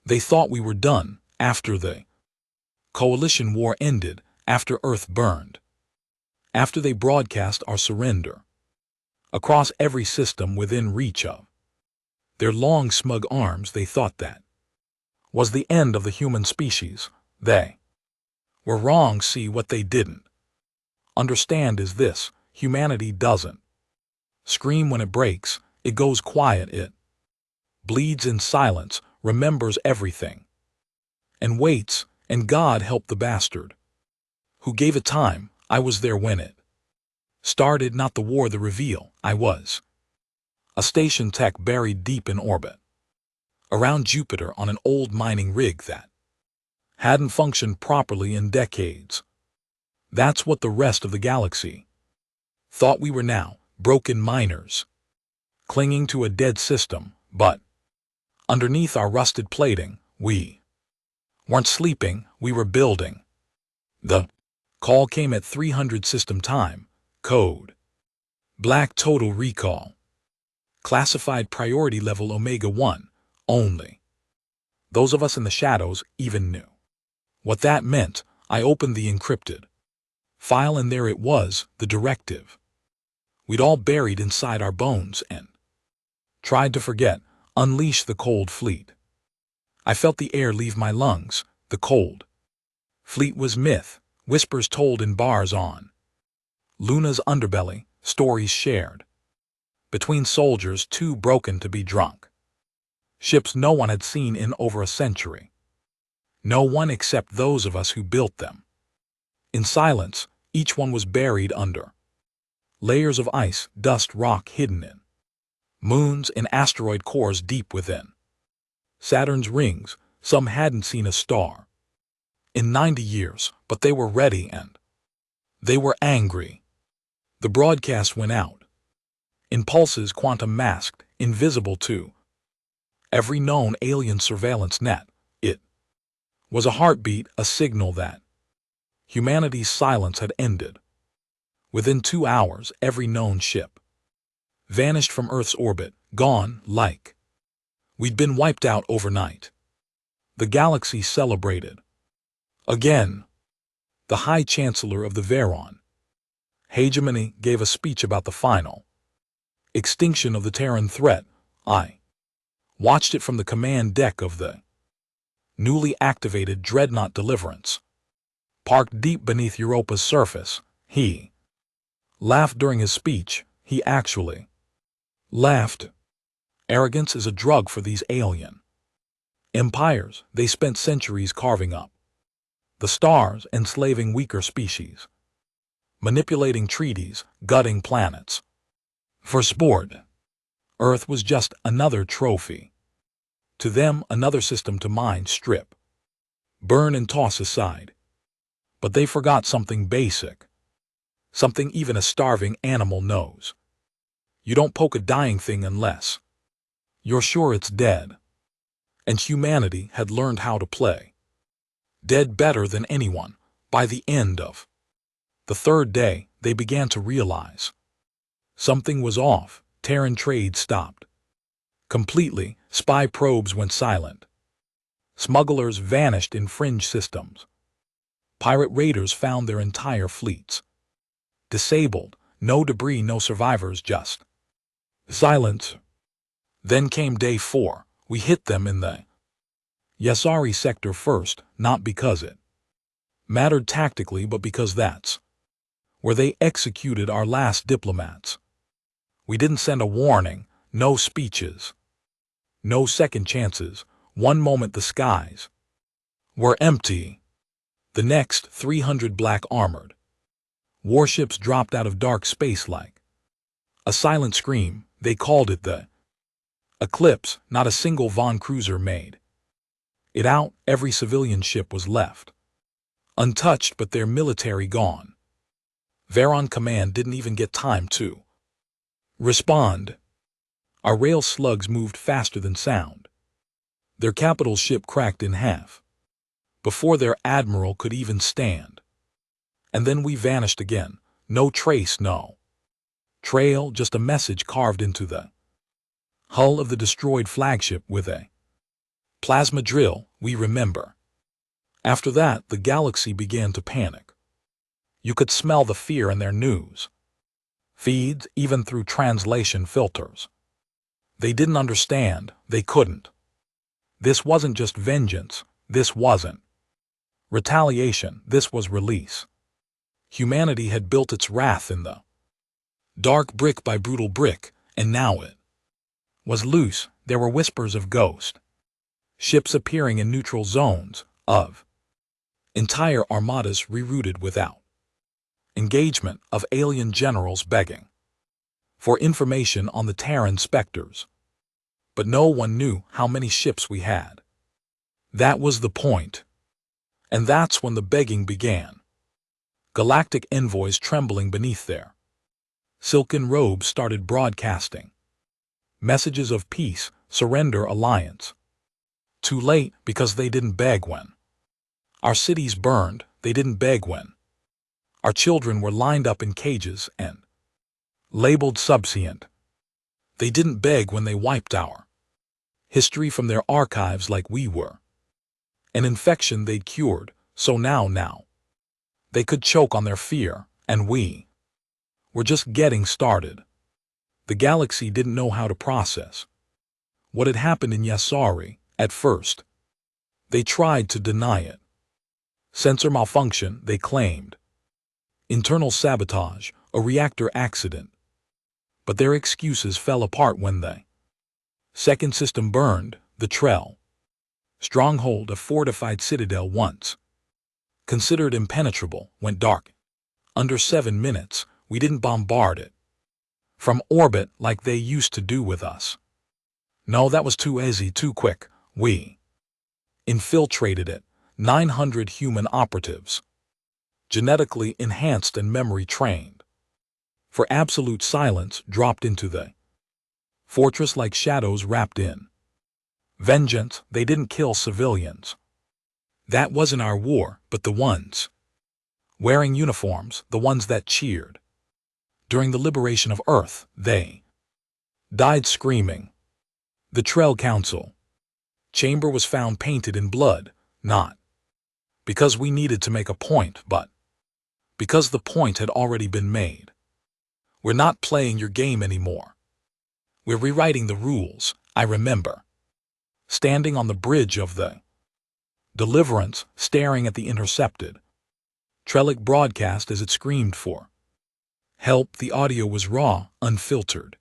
They thought we were done after the coalition war ended, after Earth burned, after they broadcast our surrender across every system within reach of their long, smug arms. They thought that was the end of the human species. They were wrong. See, what they didn't understand is this: humanity doesn't scream when it breaks, it goes quiet, it bleeds in silence, remembers everything, and waits. And God help the bastard who gave it time. I was there when it started, not the war, the reveal. I was a station tech buried deep in orbit around Jupiter on an old mining rig that hadn't functioned properly in decades. That's what the rest of the galaxy thought we were now, broken miners clinging to a dead system. But underneath our rusted plating, we weren't sleeping, we were building. The call came at 300 system time, code black, total recall, classified priority level Omega-1. Only those of us in the shadows even knew what that meant. I opened the encrypted file, and there it was, the directive we'd all buried inside our bones and tried to forget: unleash the cold fleet. I felt the air leave my lungs. The cold fleet was myth, whispers told in bars on Luna's underbelly, stories shared between soldiers too broken to be drunk. Ships no one had seen in over a century. No one except those of us who built them. In silence, each one was buried under layers of ice, dust, rock, hidden in moons and asteroid cores deep within Saturn's rings. Some hadn't seen a star in 90 years, but they were ready and they were angry. The broadcast went out in pulses, quantum masked, invisible to every known alien surveillance net. It was a heartbeat, a signal that humanity's silence had ended. Within 2 hours, every known ship vanished from Earth's orbit, gone like we'd been wiped out overnight. The galaxy celebrated again. The High Chancellor of the Veron hegemony gave a speech about the final extinction of the Terran threat. I watched it from the command deck of the newly activated dreadnought Deliverance, parked deep beneath Europa's surface. He laughed during his speech. He actually laughed. Arrogance is a drug for these alien empires. They spent centuries carving up the stars, enslaving weaker species, manipulating treaties, gutting planets for sport. Earth was just another trophy. To them, another system to mine, strip, burn, and toss aside. But they forgot something basic, something even a starving animal knows. You don't poke a dying thing unless you're sure it's dead. And humanity had learned how to play dead better than anyone. By the end of the third day, they began to realize something was off. Terran trade stopped completely. Spy probes went silent. Smugglers vanished in fringe systems. Pirate raiders found their entire fleets disabled. No debris, no survivors, just silence. Then came day 4. We hit them in the Yasari sector first, not because it mattered tactically, but because that's where they executed our last diplomats. We didn't send a warning, no speeches, no second chances. One moment the skies were empty. The next, 300 black armored warships dropped out of dark space like a silent scream. They called it the eclipse. Not a single Von cruiser made it out. Every civilian ship was left untouched, but their military gone. Veron Command didn't even get time to respond. Our rail slugs moved faster than sound. Their capital ship cracked in half before their admiral could even stand. And then we vanished again. No trace, no trail, just a message carved into the hull of the destroyed flagship with a Plasma drill, we remember. After that, the galaxy began to panic. You could smell the fear in their news feeds, even through translation filters. They didn't understand, they couldn't. This wasn't just vengeance, this wasn't retaliation, this was release. Humanity had built its wrath in the dark brick by brutal brick, and now it was loose. There were whispers of ghost ships appearing in neutral zones, of entire armadas rerouted without engagement, of alien generals begging for information on the Terran specters. But no one knew how many ships we had. That was the point. And that's when the begging began. Galactic envoys trembling beneath their silken robes started broadcasting messages of peace, surrender, alliance. Too late, because they didn't beg when our cities burned, they didn't beg when our children were lined up in cages and labeled subservient. They didn't beg when they wiped our history from their archives like we were an infection they'd cured, so now they could choke on their fear, and we were just getting started. The galaxy didn't know how to process what had happened in Yasari at first. They tried to deny it. Sensor malfunction, they claimed. Internal sabotage, a reactor accident. But their excuses fell apart when the second system burned. The Trell stronghold, a fortified citadel once considered impenetrable, went dark. Under 7 minutes, we didn't bombard it from orbit like they used to do with us. No, that was too easy, too quick. We infiltrated it. 900 human operatives, genetically enhanced and memory trained for absolute silence, dropped into the fortress like shadows wrapped in vengeance. They didn't kill civilians. That wasn't our war, but the ones wearing uniforms, the ones that cheered during the liberation of Earth, they died screaming. The Trell Council chamber was found painted in blood, not because we needed to make a point, but because the point had already been made. We're not playing your game anymore. We're rewriting the rules. I remember standing on the bridge of the Deliverance, staring at the intercepted Trellic broadcast as it screamed for help. The audio was raw, unfiltered.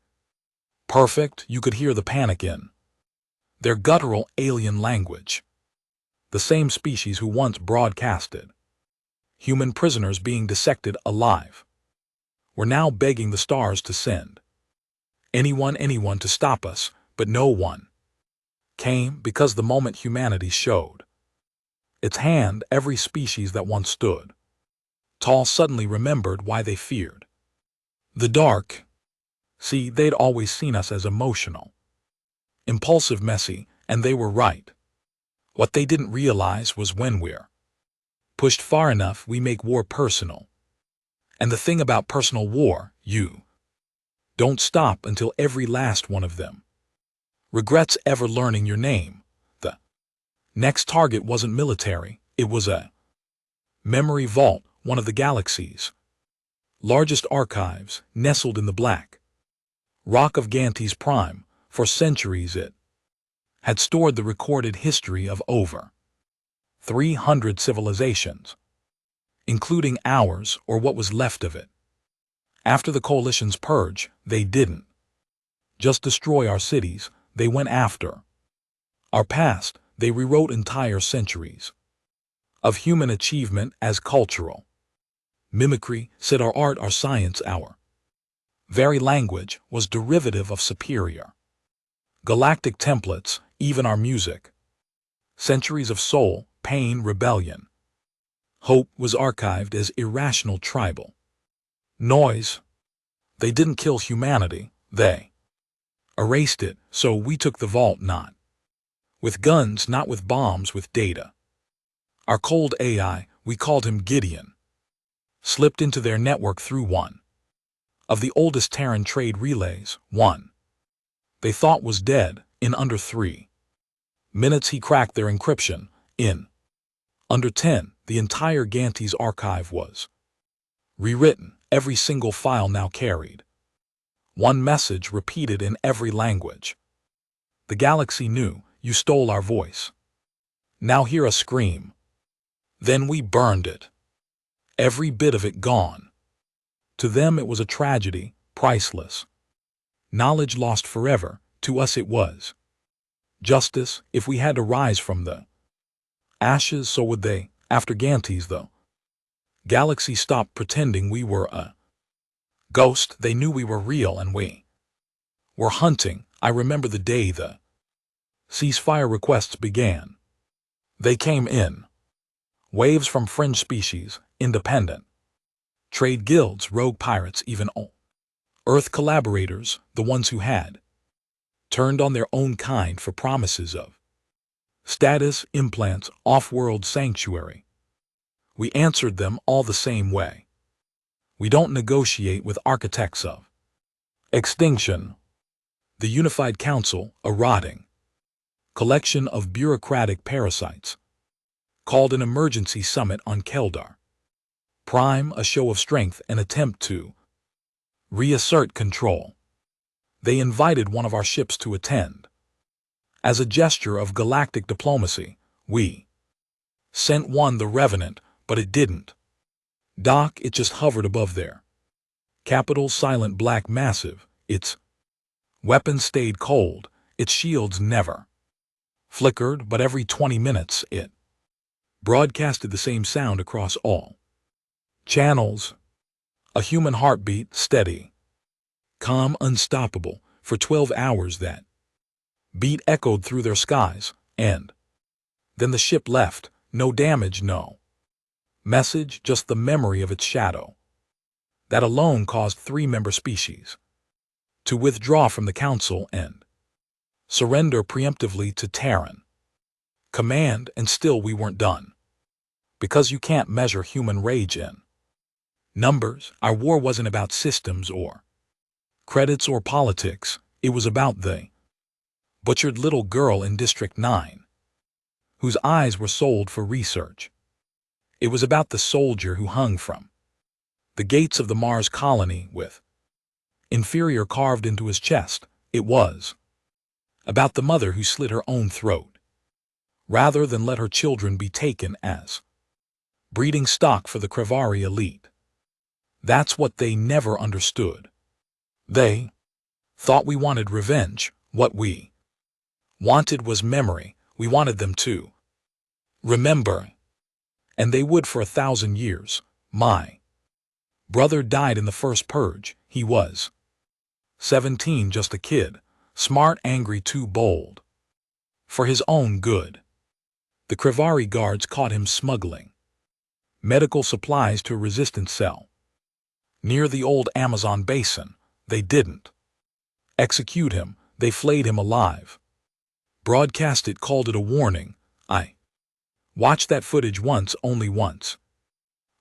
Perfect, you could hear the panic in their guttural alien language. The same species who once broadcasted human prisoners being dissected alive were now begging the stars to send anyone to stop us, but no one came, because the moment humanity showed its hand, every species that once stood tall suddenly remembered why they feared the dark. See, they'd always seen us as emotional, impulsive, messy, and they were right. What they didn't realize was when we're pushed far enough, we make war personal. And the thing about personal war, you don't stop until every last one of them regrets ever learning your name. The next target wasn't military, it was a memory vault, one of the galaxy's largest archives, nestled in the black rock of Gantes Prime. For centuries it had stored the recorded history of over 300 civilizations, including ours, or what was left of it. After the Coalition's purge, they didn't just destroy our cities, they went after our past. They rewrote entire centuries of human achievement as cultural mimicry, said our art, our science, our very language was derivative of superior galactic templates, even our music. Centuries of soul, pain, rebellion, hope was archived as irrational tribal noise. They didn't kill humanity, they erased it. So we took the vault, not with guns, not with bombs, with data. Our cold AI, we called him Gideon, slipped into their network through one of the oldest Terran trade relays, one they thought was dead, in under 3 Minutes he cracked their encryption. In under 10, the entire Gantes archive was rewritten, every single file now carried one message repeated in every language. The galaxy knew, you stole our voice. Now hear us scream. Then we burned it. Every bit of it gone. To them it was a tragedy, priceless. Knowledge lost forever, to us it was justice. If we had to rise from the ashes, so would they. After Gantes, though, galaxy stopped pretending we were a ghost. They knew we were real, and we were hunting. I remember the day the ceasefire requests began. They came in waves from fringe species, independent trade guilds, rogue pirates, even Earth collaborators, the ones who had turned on their own kind for promises of status, implants, off-world sanctuary. We answered them all the same way. We don't negotiate with architects of extinction. The Unified Council, a rotting collection of bureaucratic parasites, called an emergency summit on Keldar Prime, a show of strength, an attempt to reassert control. They invited one of our ships to attend. As a gesture of galactic diplomacy, we sent one, the Revenant, but it didn't dock. It just hovered above their capital, silent, black, massive. Its weapons stayed cold, its shields never flickered, but every 20 minutes it broadcasted the same sound across all channels. A human heartbeat, steady, calm, unstoppable. For 12 hours that beat echoed through their skies, and then the ship left. No damage, no message, just the memory of its shadow. That alone caused 3-member species to withdraw from the Council and surrender preemptively to Terran command, and still we weren't done. Because you can't measure human rage in numbers. Our war wasn't about systems or credits or politics. It was about the butchered little girl in District 9, whose eyes were sold for research. It was about the soldier who hung from the gates of the Mars colony with inferior carved into his chest. It was about the mother who slit her own throat, rather than let her children be taken as breeding stock for the Krevari elite. That's what they never understood. They thought we wanted revenge. What we wanted was memory. We wanted them to remember. And they would for 1,000 years. My brother died in the first purge. He was 17, just a kid. Smart, angry, too bold for his own good. The Krevari guards caught him smuggling medical supplies to a resistance cell near the old Amazon basin. They didn't execute him. They flayed him alive. Broadcast it, called it a warning. I watched that footage once, only once.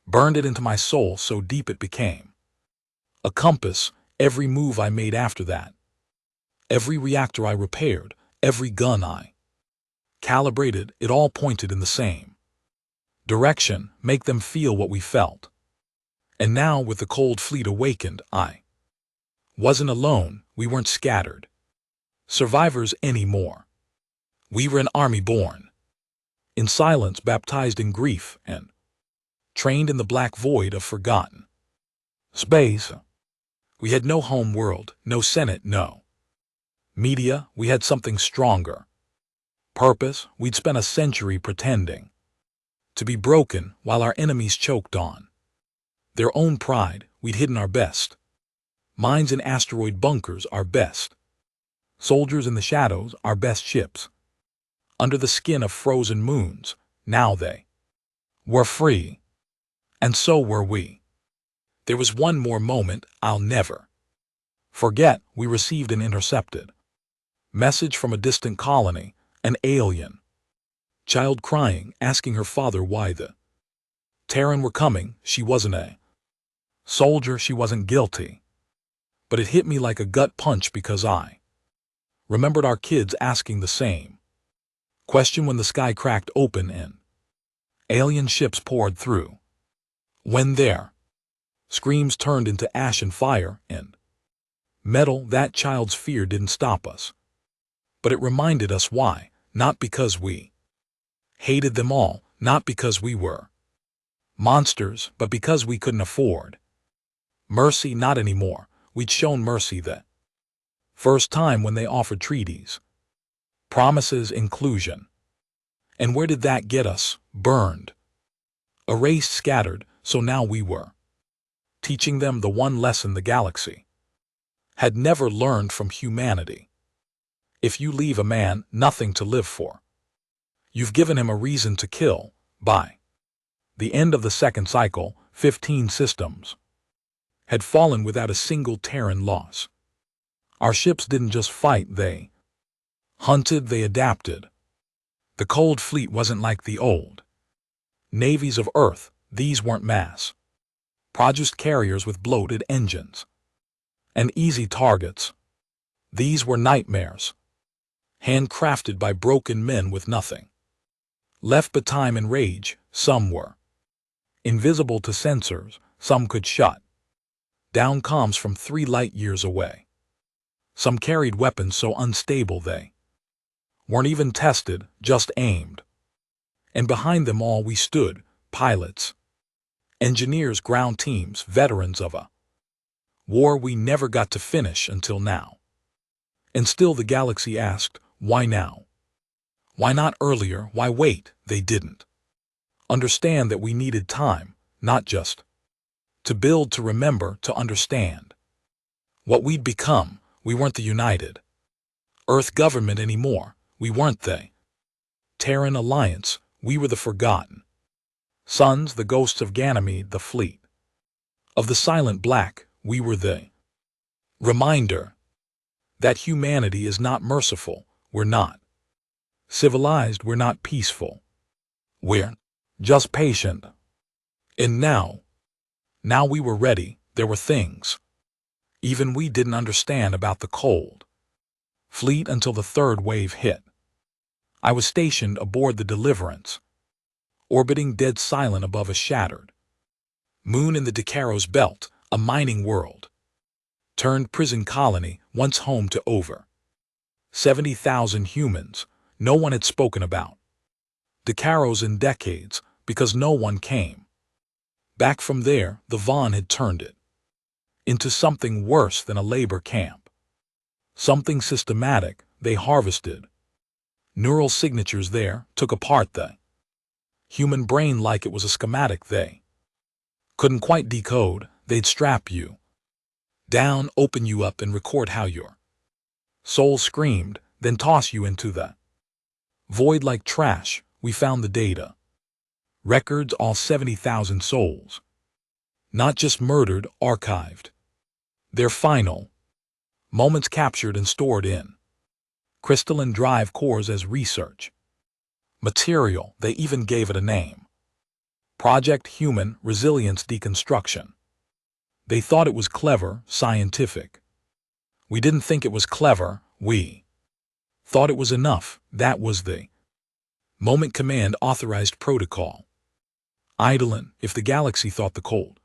Burned it into my soul so deep it became a compass. Every move I made after that, every reactor I repaired, every gun I calibrated, it all pointed in the same direction, make them feel what we felt. And now, with the cold fleet awakened, I wasn't alone. We weren't scattered survivors anymore. We were an army born in silence, baptized in grief, and trained in the black void of forgotten space. We had no home world, no Senate, no media. We had something stronger. Purpose. We'd spent a century pretending to be broken while our enemies choked on their own pride. We'd hidden our best minds in asteroid bunkers, our best soldiers in the shadows, our best ships under the skin of frozen moons. Now they were free, and so were we. There was one more moment I'll never forget. We received an intercepted message from a distant colony, an alien child crying, asking her father why the Terran were coming. She wasn't a soldier, she wasn't guilty. But it hit me like a gut punch because I remembered our kids asking the same Question when the sky cracked open and alien ships poured through. When their screams turned into ash and fire and metal, that child's fear didn't stop us. But it reminded us why, not because we hated them all, not because we were monsters, but because we couldn't afford mercy. Not anymore. We'd shown mercy the first time when they offered treaties, promises, inclusion. And where did that get us? Burned, erased, scattered. So now we were teaching them the one lesson the galaxy had never learned from humanity. If you leave a man nothing to live for, you've given him a reason to kill. By the end of the second cycle, 15 systems had fallen without a single Terran loss. Our ships didn't just fight, they hunted, they adapted. The cold fleet wasn't like the old navies of Earth. These weren't mass-produced carriers with bloated engines and easy targets. These were nightmares, handcrafted by broken men with nothing left but time and rage. Some were invisible to sensors, some could shut down comms from 3 light years away. Some carried weapons so unstable they weren't even tested, just aimed. And behind them all we stood, pilots, engineers, ground teams, veterans of a war we never got to finish until now. And still the galaxy asked, why now? Why not earlier? Why wait? They didn't understand that we needed time, not just to build, to remember, to understand what we'd become. We weren't the United Earth government anymore. We weren't the Terran Alliance. We were the forgotten sons, the ghosts of Ganymede, the fleet of the silent black. We were the reminder that humanity is not merciful. We're not civilized. We're not peaceful. We're just patient. And now we were ready. There were things even we didn't understand about the cold fleet until the third wave hit. I was stationed aboard the Deliverance, orbiting dead silent above a shattered moon in the Decaros belt, a mining world turned prison colony, once home to over 70,000 humans. No one had spoken about Decaros in decades because no one came back from there. The Vaughn had turned it into something worse than a labor camp, something systematic. They harvested neural signatures there, took apart the human brain like it was a schematic they couldn't quite decode. They'd strap you down, open you up, and record how your soul screamed, then toss you into the void like trash. We found the data records, all 70,000 souls, not just murdered, archived. Their final moments captured and stored in crystalline drive cores as research material. They even gave it a name: Project Human Resilience Deconstruction. They thought it was clever, scientific. We didn't think it was clever. We thought it was enough. That was the moment command authorized protocol. Eidolon, if the galaxy thought the cold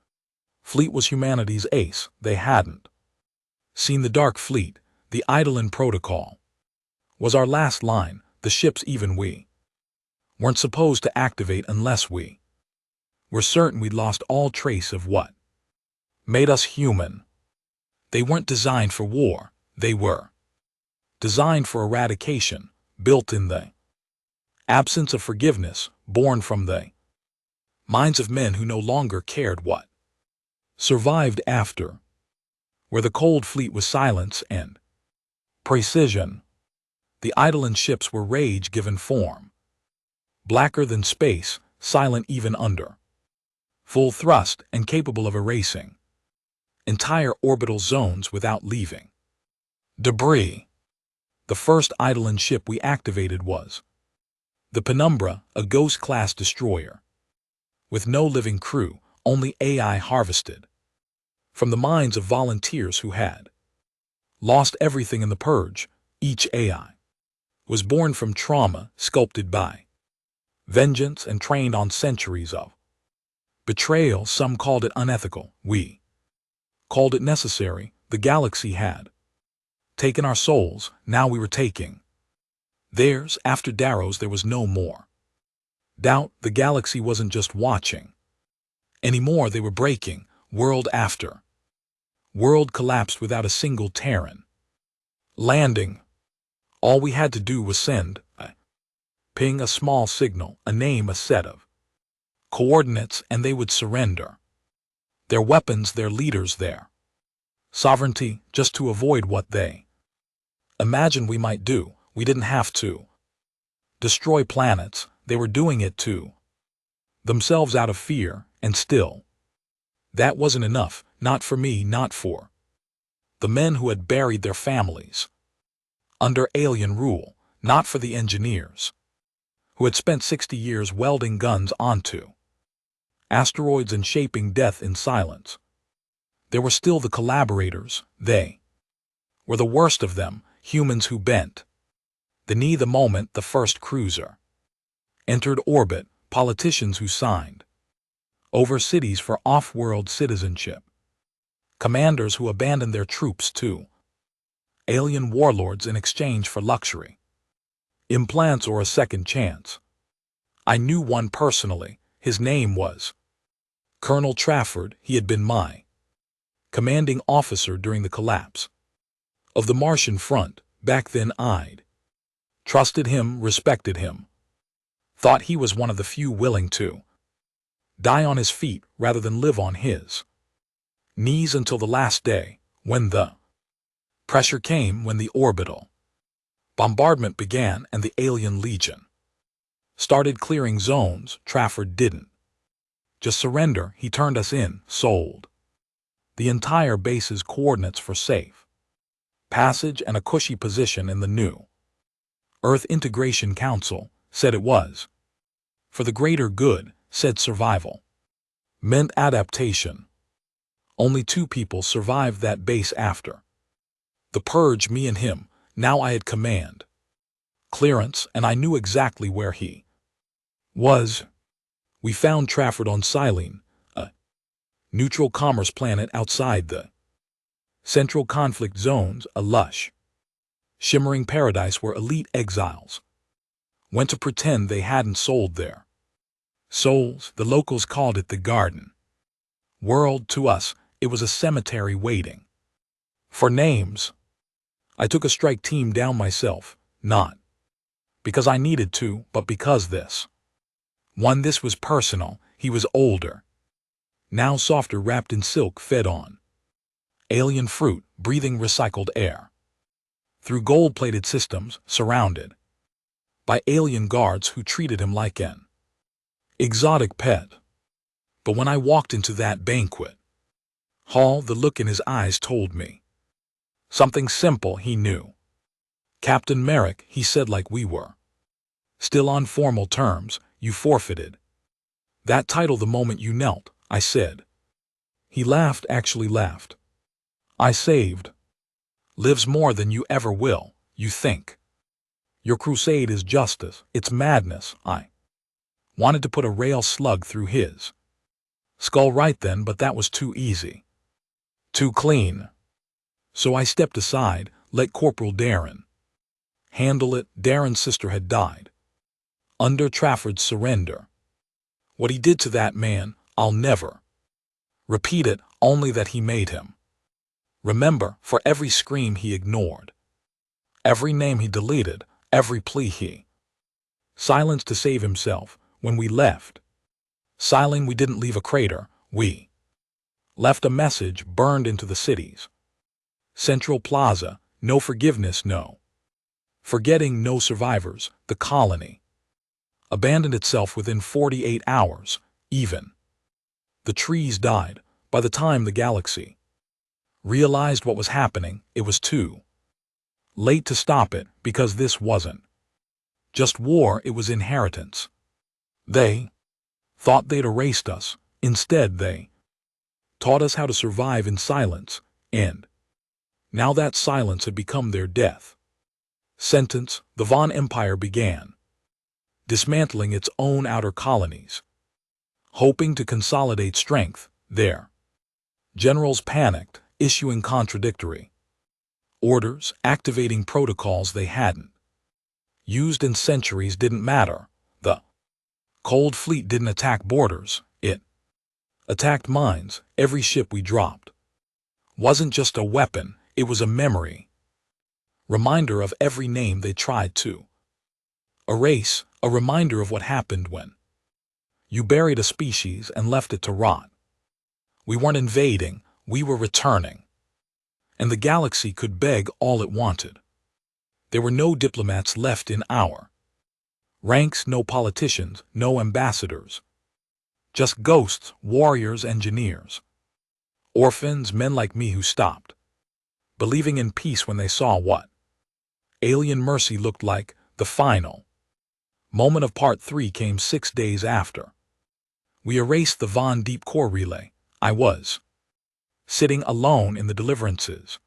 fleet was humanity's ace, they hadn't seen the dark fleet. The Eidolon protocol was our last line. The ships even we weren't supposed to activate unless we were certain we'd lost all trace of what made us human. They weren't designed for war. They were designed for eradication, built in the absence of forgiveness, born from the minds of men who no longer cared what survived after. Where the cold fleet was silence and precision, the Eidolon ships were rage given form. Blacker than space, silent even under full thrust, and capable of erasing entire orbital zones without leaving debris. The first Eidolon ship we activated was the Penumbra, a Ghost-class destroyer with no living crew, only AI harvested from the minds of volunteers who had lost everything in the purge. Each AI was born from trauma sculpted by vengeance and trained on centuries of betrayal. Some called it unethical. We called it necessary. The galaxy had taken our souls, now we were taking theirs. After Darrow's there was no more doubt. The galaxy wasn't just watching anymore, they were breaking. World after world collapsed without a single Terran landing. All we had to do was send a ping, a small signal, a name, a set of coordinates, and they would surrender their weapons, their leaders, their sovereignty, just to avoid what they imagined we might do. We didn't have to destroy planets, they were doing it to themselves out of fear, and still that wasn't enough. Not for me, not for the men who had buried their families under alien rule, not for the engineers who had spent 60 years welding guns onto asteroids and shaping death in silence. There were still the collaborators. They were the worst of them, humans who bent the knee the moment the first cruiser entered orbit, politicians who signed over cities for off-world citizenship, commanders who abandoned their troops to alien warlords in exchange for luxury, implants, or a second chance. I knew one personally. His name was Colonel Trafford. He had been my commanding officer during the collapse of the Martian front. Back then I'd trusted him, respected him, thought he was one of the few willing to die on his feet rather than live on his knees until the last day, when the pressure came, when the orbital bombardment began and the alien legion started clearing zones. Trafford didn't just surrender, he turned us in, sold the entire base's coordinates for safe passage and a cushy position in the new Earth Integration Council. Said it was for the greater good, said survival meant adaptation. Only 2 people survived that base after the purge, me and him. Now I had command clearance, and I knew exactly where he was. We found Trafford on Silene, a neutral commerce planet outside the central conflict zones, a lush, shimmering paradise where elite exiles went to pretend they hadn't sold their souls. The locals called it the Garden World. To us, it was a cemetery waiting for names. I took a strike team down myself, not because I needed to, but because this was personal. He was older, now softer, wrapped in silk, fed on alien fruit, breathing recycled air through gold-plated systems, surrounded by alien guards who treated him like an exotic pet. But when I walked into that banquet hall, the look in his eyes told me something simple. He knew. Captain Merrick, he said, like we were still on formal terms, you forfeited that title the moment you knelt. I said. He laughed, actually laughed. I saved lives more than you ever will. You think your crusade is justice. It's madness. I wanted to put a rail slug through his skull right then, but that was too easy, too clean. So I stepped aside, let Corporal Darren handle it. Darren's sister had died under Trafford's surrender. What he did to that man, I'll never repeat it, only that he made him remember. For every scream he ignored, every name he deleted, every plea he silenced to save himself. When we left Silene, we didn't leave a crater. We left a message burned into the city's Central Plaza. No forgiveness, no forgetting, no survivors. The colony abandoned itself within 48 hours. Even the trees died. By the time the galaxy realized what was happening, it was too late to stop it, because this wasn't just war, it was inheritance. They thought they'd erased us. Instead, they taught us how to survive in silence, and now that silence had become their death. Sentence: the Von Empire began, dismantling its own outer colonies, hoping to consolidate strength there. Generals panicked, issuing contradictory orders, activating protocols they hadn't used in centuries. Didn't matter. The Cold Fleet didn't attack borders, it attacked minds. Every ship we dropped wasn't just a weapon, it was a memory. Reminder of every name they tried to erase, a reminder of what happened when you buried a species and left it to rot. We weren't invading, we were returning. And the galaxy could beg all it wanted. There were no diplomats left in our ranks, no politicians, no ambassadors. Just ghosts, warriors, engineers. Orphans, men like me who stopped believing in peace when they saw what alien mercy looked like. The final moment of Part 3 came 6 days after we erased the Von Deep Core relay. I was sitting alone in the Deliverance's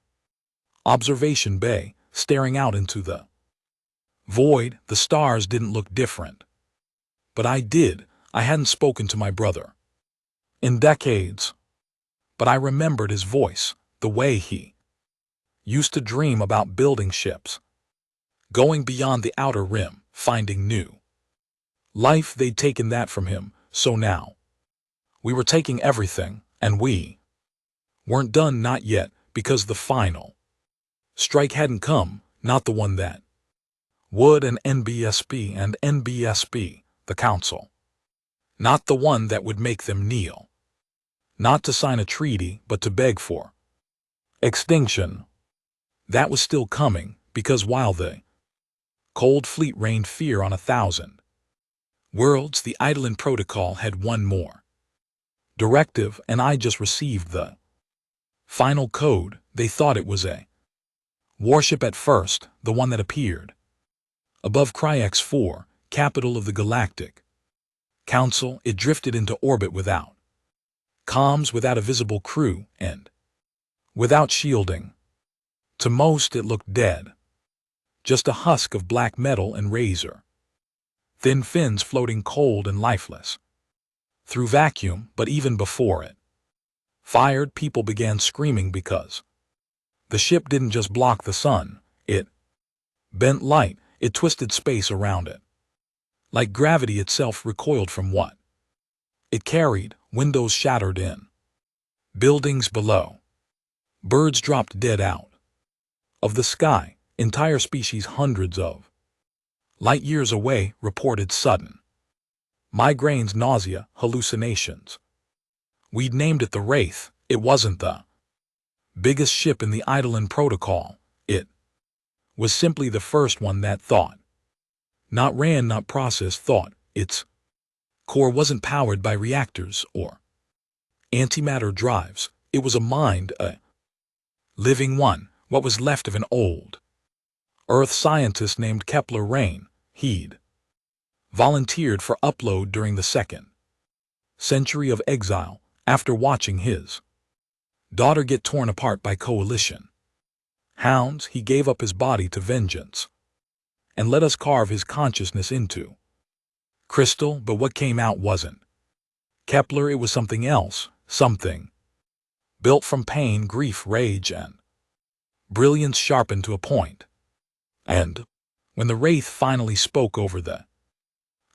observation bay, staring out into the void. The stars didn't look different. But I did. I hadn't spoken to my brother in decades. But I remembered his voice, the way he used to dream about building ships, going beyond the outer rim, finding new life. They'd taken that from him, so now we were taking everything, and we weren't done, not yet, because the final strike hadn't come, not the one that would. And NBSP, the Council, not the one that would make them kneel, not to sign a treaty, but to beg for extinction. That was still coming, because while the Cold Fleet rained fear on 1,000 worlds, the Eidolon Protocol had one more directive, and I just received the final code. They thought it was a warship at first, the one that appeared above Cryex 4, capital of the Galactic Council. It drifted into orbit without comms, without a visible crew, and without shielding. To most, it looked dead. Just a husk of black metal and razor thin fins floating cold and lifeless through vacuum. But even before it fired, people began screaming because the ship didn't just block the sun, it bent light, it twisted space around it. Like gravity itself recoiled from what it carried. Windows shattered in buildings below. Birds dropped dead out of the sky. Entire species hundreds of light years away reported sudden migraines, nausea, hallucinations. We'd named it the Wraith. It wasn't the biggest ship in the Eidolon Protocol. It was simply the first one that thought. Not ran, not processed thought. Its core wasn't powered by reactors or antimatter drives. It was a mind, a living one, what was left of an old Earth scientist named Kepler Rain. He'd volunteered for upload during the second century of exile, after watching his daughter get torn apart by coalition hounds. He gave up his body to vengeance and let us carve his consciousness into crystal. But what came out wasn't Kepler, it was something else, something built from pain, grief, rage, and brilliance sharpened to a point. And when the Wraith finally spoke over the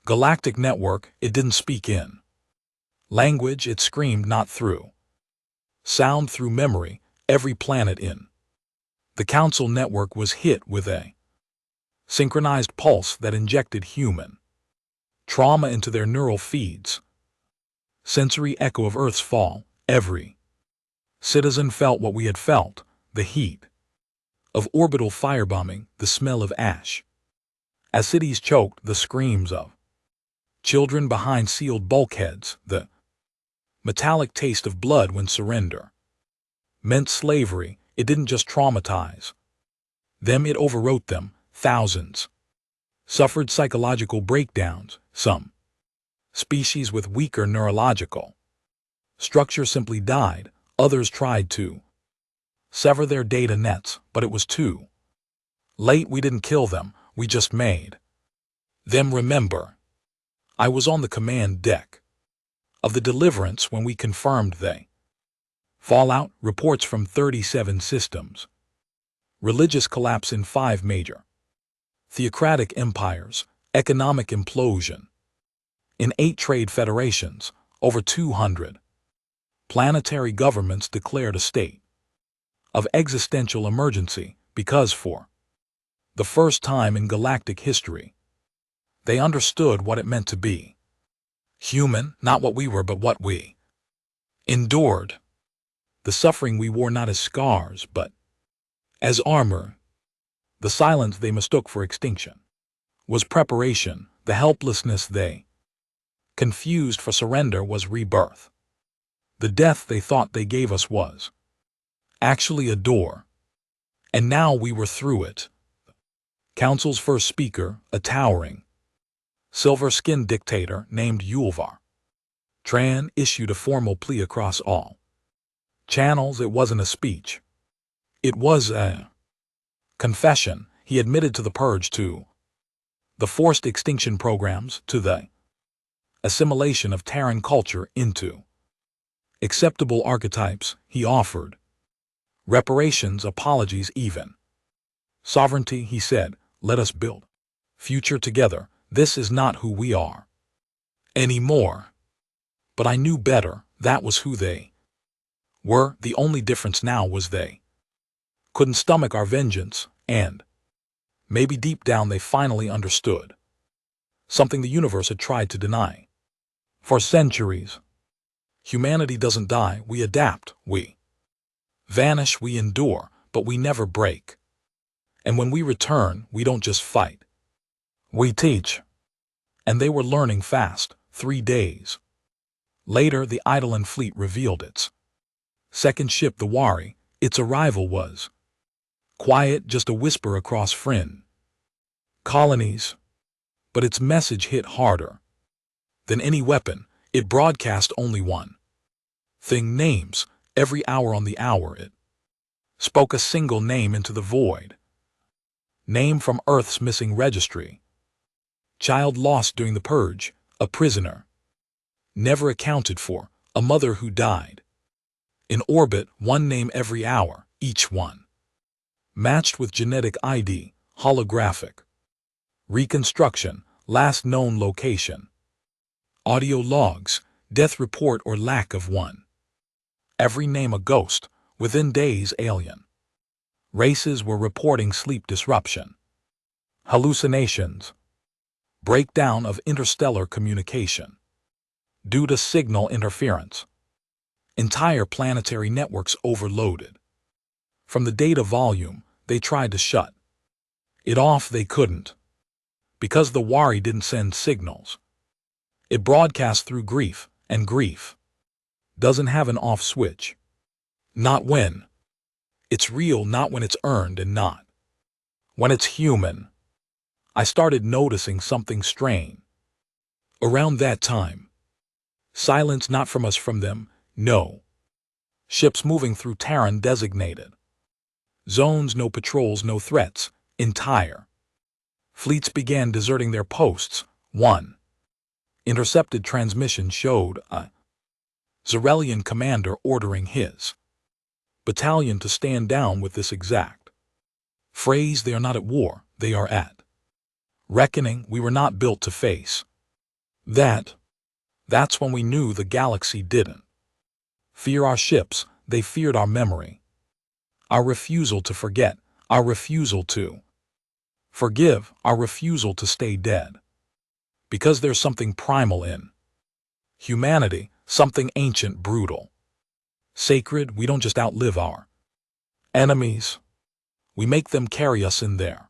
galactic network, it didn't speak in language, it screamed, not through sound, through memory. Every planet in the Council network was hit with a synchronized pulse that injected human trauma into their neural feeds. Sensory echo of Earth's fall. Every citizen felt what we had felt, the heat of orbital firebombing, the smell of ash as cities choked, the screams of children behind sealed bulkheads, the metallic taste of blood when surrender meant slavery. It didn't just traumatize them, it overwrote them. Thousands suffered psychological breakdowns. Some species with weaker neurological structure simply died. Others tried to sever their data nets, but it was too Late, we didn't kill them, we just made them remember. I was on the command deck of the Deliverance when we confirmed they fallout reports from 37 systems. Religious collapse in 5 major theocratic empires, economic implosion in 8 trade federations, over 200 planetary governments declared a state of existential emergency because for the first time in galactic history, they understood what it meant to be human, not what we were but what we endured. The suffering we wore not as scars but as armor. The silence they mistook for extinction was preparation. The helplessness they confused for surrender was rebirth. The death they thought they gave us was actually a door. And now we were through it. Council's first speaker, a towering, silver-skinned dictator named Yulvar Tran, issued a formal plea across all channels. It wasn't a speech. It was a confession. He admitted to the purge, to the forced extinction programs, to the assimilation of Terran culture into acceptable archetypes. He offered reparations, apologies, even sovereignty. He said, let us build future together. This is not who we are anymore. But I knew better. That was who they were. The only difference now was they couldn't stomach our vengeance, and maybe deep down they finally understood something the universe had tried to deny for centuries. Humanity doesn't die, we adapt, we vanish, we endure, but we never break. And when we return, we don't just fight, we teach. And they were learning fast. 3 days later, the Eidolon fleet revealed its second ship, the Wari. Its arrival was quiet, just a whisper across Frin colonies. But its message hit harder than any weapon. It broadcast only one thing: names. Every hour on the hour it spoke a single name into the void. Name from Earth's missing registry. Child lost during the purge, a prisoner never accounted for, a mother who died in orbit. One name every hour, each one matched with genetic ID, holographic reconstruction, last known location, audio logs, death report or lack of one. Every name a ghost. Within days, alien races were reporting sleep disruption, hallucinations, breakdown of interstellar communication due to signal interference, entire planetary networks overloaded. From the data volume, they tried to shut it off. They couldn't, because the Wari didn't send signals. It broadcast through grief, and grief doesn't have an off switch. Not when it's real, not when it's earned, and not when it's human. I started noticing something strange around that time. Silence, not from us, from them. No ships moving through Terran designated zones, no patrols, no threats. Entire fleets began deserting their posts. One intercepted transmission showed a Zarelian commander ordering his battalion to stand down with this exact phrase: they are not at war, they are at reckoning. We were not built to face that. That's when we knew the galaxy didn't fear our ships, they feared our memory, our refusal to forget, our refusal to forgive, our refusal to stay dead. Because there's something primal in humanity, something ancient, brutal, sacred. We don't just outlive our enemies, we make them carry us in their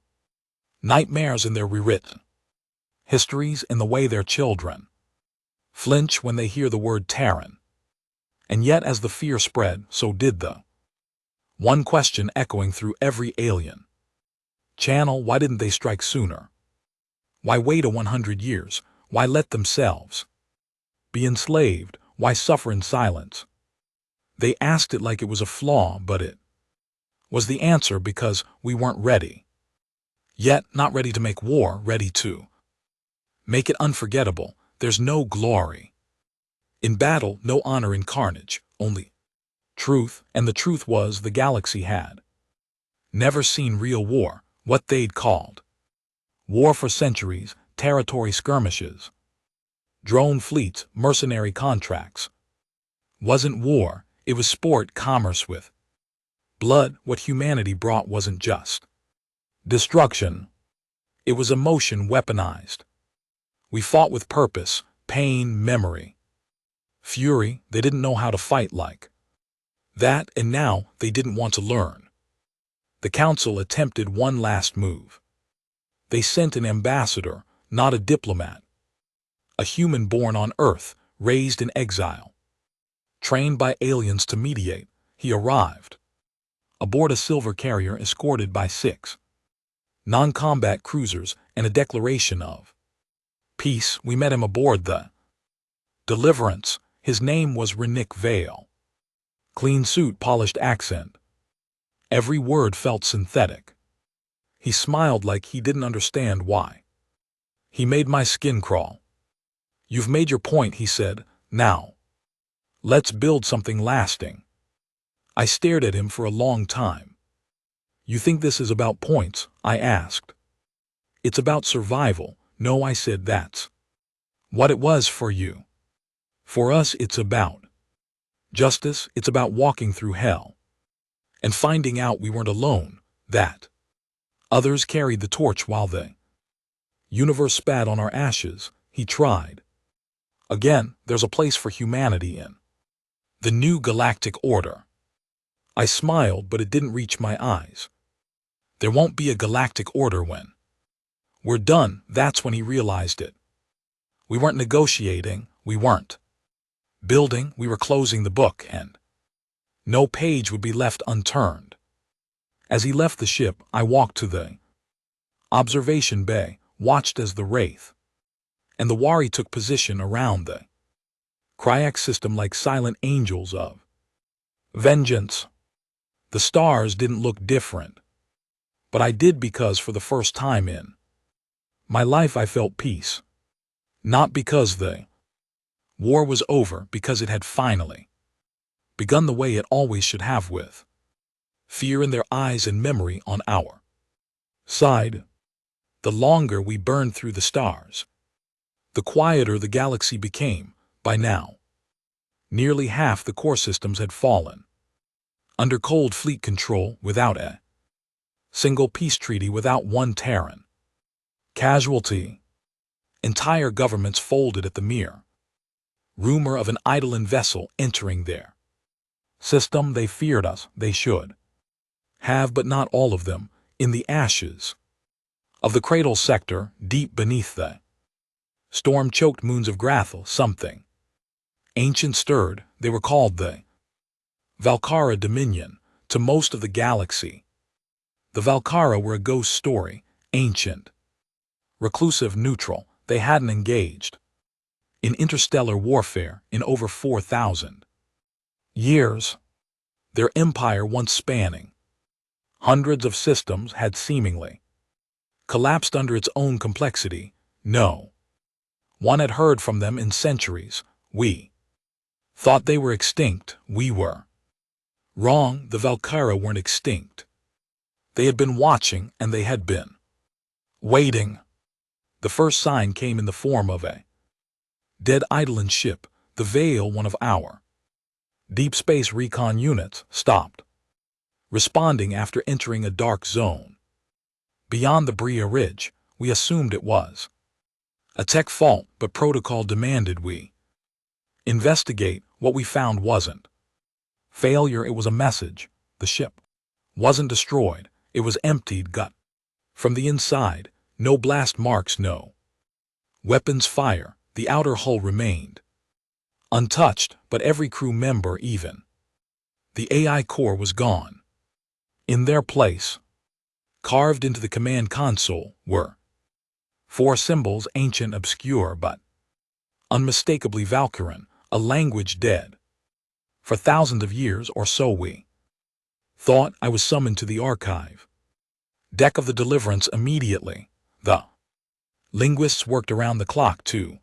nightmares, in their rewritten histories, in the way their children flinch when they hear the word Terran. And yet, as the fear spread, so did the one question echoing through every alien channel: why didn't they strike sooner? Why wait 100 years? Why let themselves be enslaved? Why suffer in silence? They asked it like it was a flaw, but it was the answer, because we weren't ready. Yet not ready to make war, ready to make it unforgettable. There's no glory in battle, no honor in carnage, only truth, and the truth was the galaxy had never seen real war, what they'd called war for centuries, territory skirmishes, drone fleets, mercenary contracts. Wasn't war, it was sport, commerce with blood. What humanity brought wasn't just destruction, it was emotion weaponized. We fought with purpose, pain, memory, fury. They didn't know how to fight like that, and now they didn't want to learn. The council attempted one last move. They sent an ambassador, not a diplomat. A human born on Earth, raised in exile. Trained by aliens to mediate, he arrived aboard a silver carrier escorted by 6 non-combat cruisers and a declaration of peace. We met him aboard the Deliverance. His name was Renick Vale. Clean suit, polished accent. Every word felt synthetic. He smiled like he didn't understand why. He made my skin crawl. You've made your point, he said. Now, let's build something lasting. I stared at him for a long time. You think this is about points? I asked. It's about survival. No, I said, that's what it was for you. For us, it's about justice. It's about walking through hell and finding out we weren't alone, that others carried the torch while the universe spat on our ashes. He tried. Again, there's a place for humanity in the new galactic order. I smiled, but it didn't reach my eyes. There won't be a galactic order when we're done. That's when he realized it. We weren't negotiating, we weren't building, we were closing the book, and no page would be left unturned. As he left the ship, I walked to the observation bay, watched as the Wraith and the Wari took position around the Kryak system like silent angels of vengeance. The stars didn't look different, but I did, because for the first time in my life I felt peace. Not because the war was over, because it had finally begun the way it always should have, with fear in their eyes and memory on our side. The longer we burned through the stars, the quieter the galaxy became. By now, nearly half the core systems had fallen under cold fleet control, without a single peace treaty, without one Terran casualty. Entire governments folded at the mere rumor of an Eidolon vessel entering their system. They feared us. They should have, but not all of them. In the ashes of the cradle sector, deep beneath the storm-choked moons of Grathel, something ancient stirred. They were called the Valkara Dominion. To most of the galaxy, the Valkara were a ghost story, ancient, reclusive, neutral. They hadn't engaged in interstellar warfare in over 4,000 years. Their empire, once spanning hundreds of systems, had seemingly collapsed under its own complexity. No one had heard from them in centuries. We thought they were extinct. We were wrong. The Valkyra weren't extinct. They had been watching, and they had been waiting. The first sign came in the form of a dead Eidolon ship. The Veil, one of our deep space recon units, stopped responding after entering a dark zone beyond the Bria Ridge. We assumed it was a tech fault, but protocol demanded we investigate. What we found wasn't failure, it was a message. The ship wasn't destroyed, it was emptied gut from the inside. No blast marks, no weapons fire. The outer hull remained untouched, but every crew member, even the AI core, was gone. In their place, carved into the command console, were 4 symbols, ancient, obscure, but unmistakably Valkyran, a language dead for thousands of years or so. We thought. I was summoned to the archive. Deck of the Deliverance immediately. The linguists worked around the clock to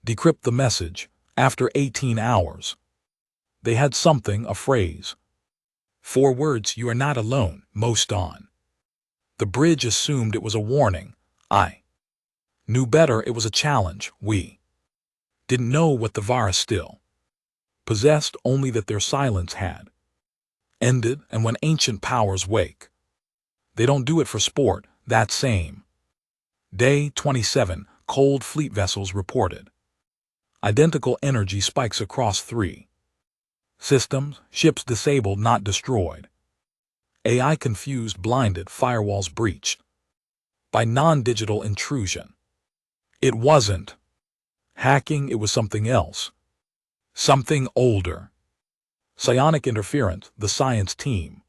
decrypt the message. After 18 hours, they had something, a phrase. 4 words: "You are not alone, most on." The bridge assumed it was a warning. I knew better, it was a challenge. We didn't know what the virus still possessed, only that their silence had ended, and when ancient powers wake, they don't do it for sport. That same day, 27 cold fleet vessels reported identical energy spikes across 3 systems, ships disabled, not destroyed. AI confused, blinded, firewalls breached by non-digital intrusion. It wasn't hacking, it was something else. Something older. Psionic interference, the science team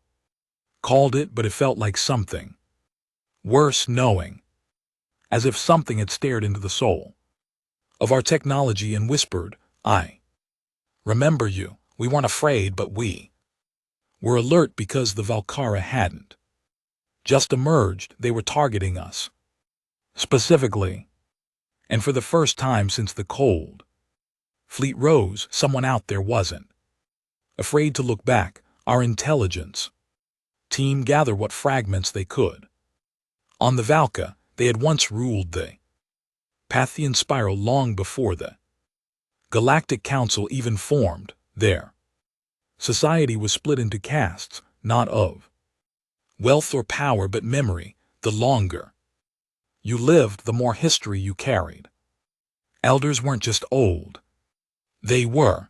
called it, but it felt like something worse, knowing, as if something had stared into the soul of our technology and whispered, "I remember you." We weren't afraid, but we were alert because the Valkyra hadn't just emerged, they were targeting us specifically. And for the first time since the cold fleet rose, someone out there wasn't afraid to look back. Our intelligence team gathered what fragments they could. On the Valka, they had once ruled the Pathian spiral long before the Galactic Council even formed. Their society was split into castes, not of wealth or power but memory. The longer you lived, the more history you carried. Elders weren't just old. They were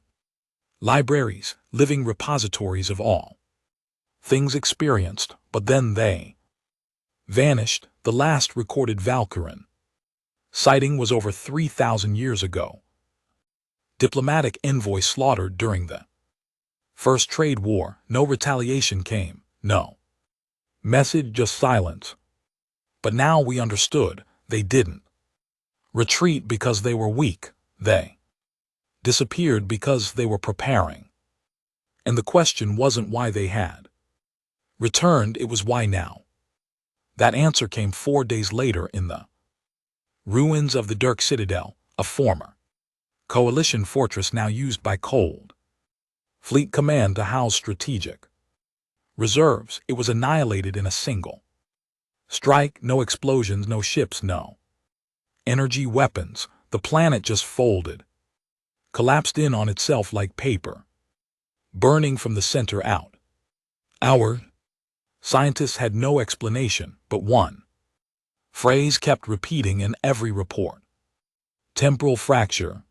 libraries, living repositories of all things experienced, but then they vanished. The last recorded Valkyran sighting was over 3,000 years ago. Diplomatic envoy slaughtered during the First Trade War. No retaliation came, no message, just silence. But now we understood. They didn't retreat because they were weak. They disappeared because they were preparing. And the question wasn't why they had returned, it was why now. That answer came 4 days later in the ruins of the Dirk Citadel, a former coalition fortress now used by Cold Fleet Command to house strategic reserves. It was annihilated in a single strike. No explosions, no ships, no energy weapons. The planet just folded, collapsed in on itself like paper, burning from the center out. Our scientists had no explanation, but one phrase kept repeating in every report: temporal fracture.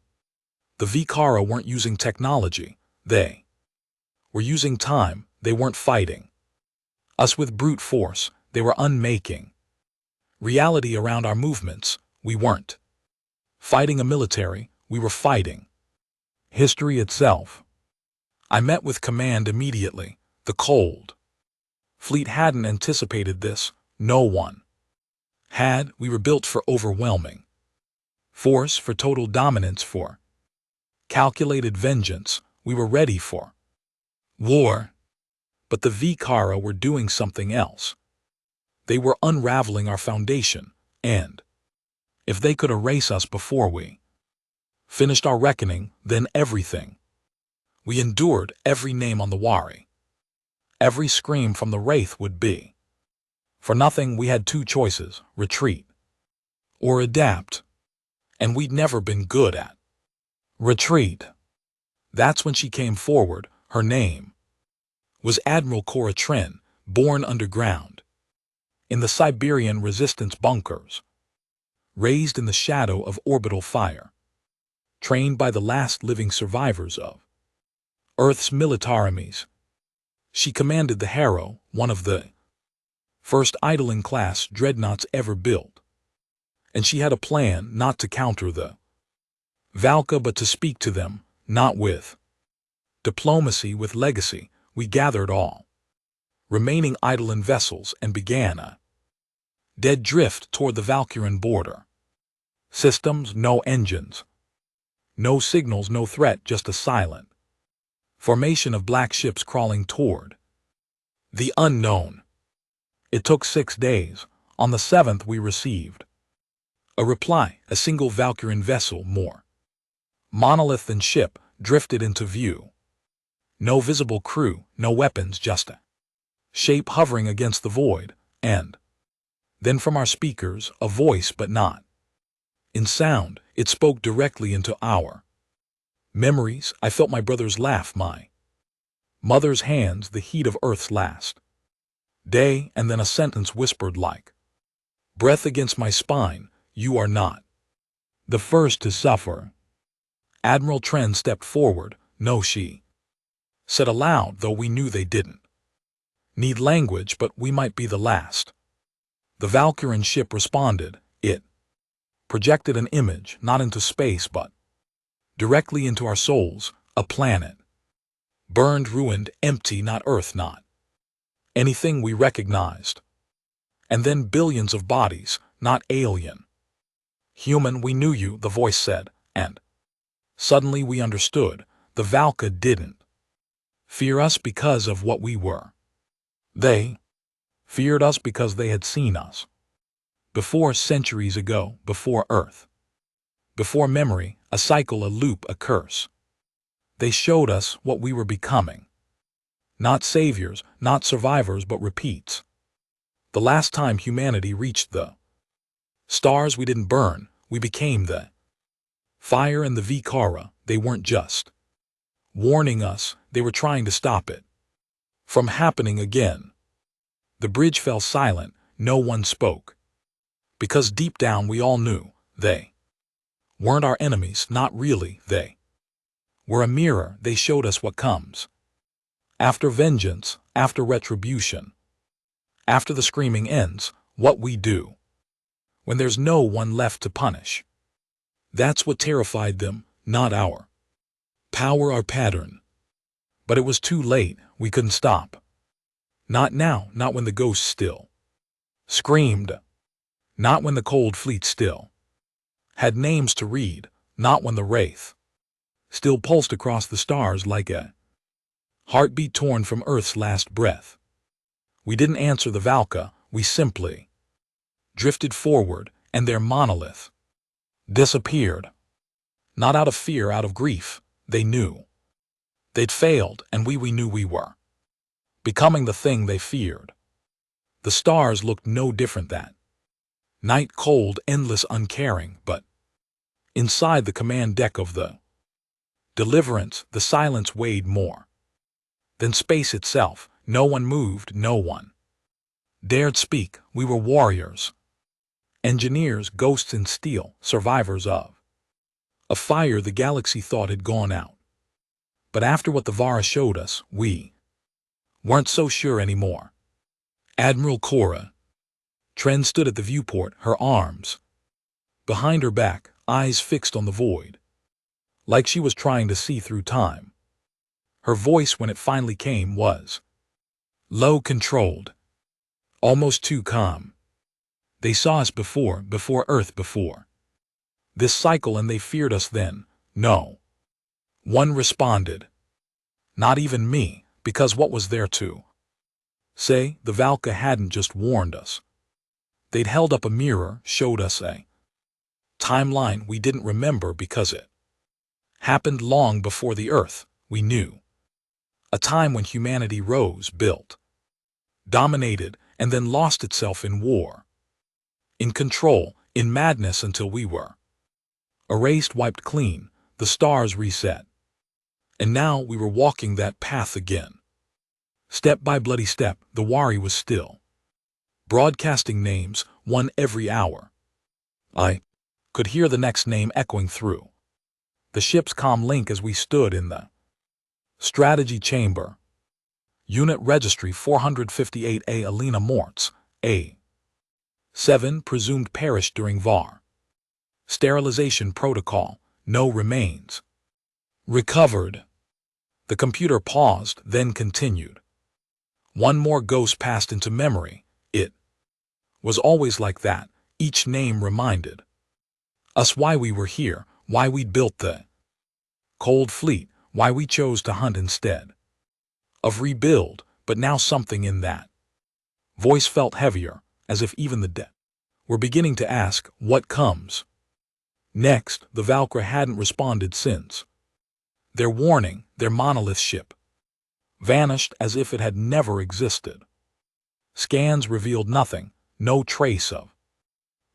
The Vikara weren't using technology. They were using time. They weren't fighting us with brute force. They were unmaking reality around our movements. We weren't fighting a military. We were fighting history itself. I met with command immediately. The Cold Fleet hadn't anticipated this. No one had. We were built for overwhelming force, for total dominance, for calculated vengeance. We were ready for war. But the Vikara were doing something else. They were unraveling our foundation, and if they could erase us before we finished our reckoning, then everything we endured, every name on the Wari, every scream from the Wraith would be for nothing. We had 2 choices: retreat or adapt. And we'd never been good at retreat. That's when she came forward. Her name was Admiral Cora Trin, born underground in the Siberian resistance bunkers, raised in the shadow of orbital fire, trained by the last living survivors of Earth's militarities. She commanded the Harrow, one of the first idling-class dreadnoughts ever built. And she had a plan, not to counter the Valka but to speak to them, not with diplomacy, with legacy. We gathered all remaining idling vessels and began a dead drift toward the Valkyrian border. Systems, no engines, no signals, no threat, just a silent formation of black ships crawling toward the unknown. It took 6 days. On the 7th we received a reply, a single Valkyrian vessel more. Monolith and ship drifted into view. No visible crew, no weapons, just a shape hovering against the void, and then from our speakers, a voice but not in sound. It spoke directly into our memories. I felt my brother's laugh, my mother's hands, the heat of Earth's last day, and then a sentence whispered like breath against my spine, "You are not the first to suffer." Admiral Tren stepped forward. "No," she said aloud, though we knew they didn't need language, "but we might be the last." The Valkyrian ship responded. It projected an image, not into space but directly into our souls, a planet burned, ruined, empty, not Earth, not anything we recognized. And then billions of bodies, not alien. Human, we knew you, the voice said, and suddenly we understood. The Valka didn't fear us because of what we were. They feared us because they had seen us before, centuries ago, before Earth, before memory, a cycle, a loop, a curse. They showed us what we were becoming. Not saviors, not survivors, but repeats. The last time humanity reached the stars, we didn't burn, we became the fire and the Vikara. They weren't just warning us, they were trying to stop it from happening again. The bridge fell silent, no one spoke. Because deep down we all knew, they weren't our enemies, not really. They were a mirror. They showed us what comes after vengeance, after retribution, after the screaming ends, what we do when there's no one left to punish. That's what terrified them, not our power, our pattern. But it was too late. We couldn't stop. Not now, not when the ghosts still screamed. Not when the cold fleet still had names to read. Not when the wraith still pulsed across the stars like a heartbeat torn from Earth's last breath. We didn't answer the Valka, we simply drifted forward, and their monolith disappeared. Not out of fear, out of grief. They knew they'd failed, and we knew we were becoming the thing they feared. The stars looked no different that night, cold, endless, uncaring, but inside the command deck of the Deliverance, the silence weighed more than space itself. No one moved, no one dared speak. We were warriors, engineers, ghosts in steel, survivors of a fire the galaxy thought had gone out. But after what the Vara showed us, we weren't so sure anymore. Admiral Cora Tren stood at the viewport, her arms behind her back, eyes fixed on the void, like she was trying to see through time. Her voice, when it finally came, was low, controlled, almost too calm. They saw us before Earth, before this cycle, and they feared us then. No one responded. Not even me, because what was there to say? The Valka hadn't just warned us. They'd held up a mirror, showed us a timeline we didn't remember because it happened long before the Earth we knew. A time when humanity rose, built, dominated, and then lost itself in war, in control, in madness, until we were erased, wiped clean, the stars reset. And now we were walking that path again. Step by bloody step, the Wari was still broadcasting names, one every hour. I could hear the next name echoing through the ship's comm link as we stood in the strategy chamber. Unit Registry 458A, Alina Mortz, A7, presumed perished during VAR. Sterilization protocol, no remains recovered. The computer paused, then continued. One more ghost passed into memory. It was always like that. Each name reminded us why we were here, why we'd built the cold fleet, why we chose to hunt instead of rebuild. But now something in that Voice felt heavier, as if even the dead were beginning to ask, what comes? Next, the Valkyr hadn't responded since. Their warning, their monolith ship, vanished as if it had never existed. Scans revealed nothing, no trace of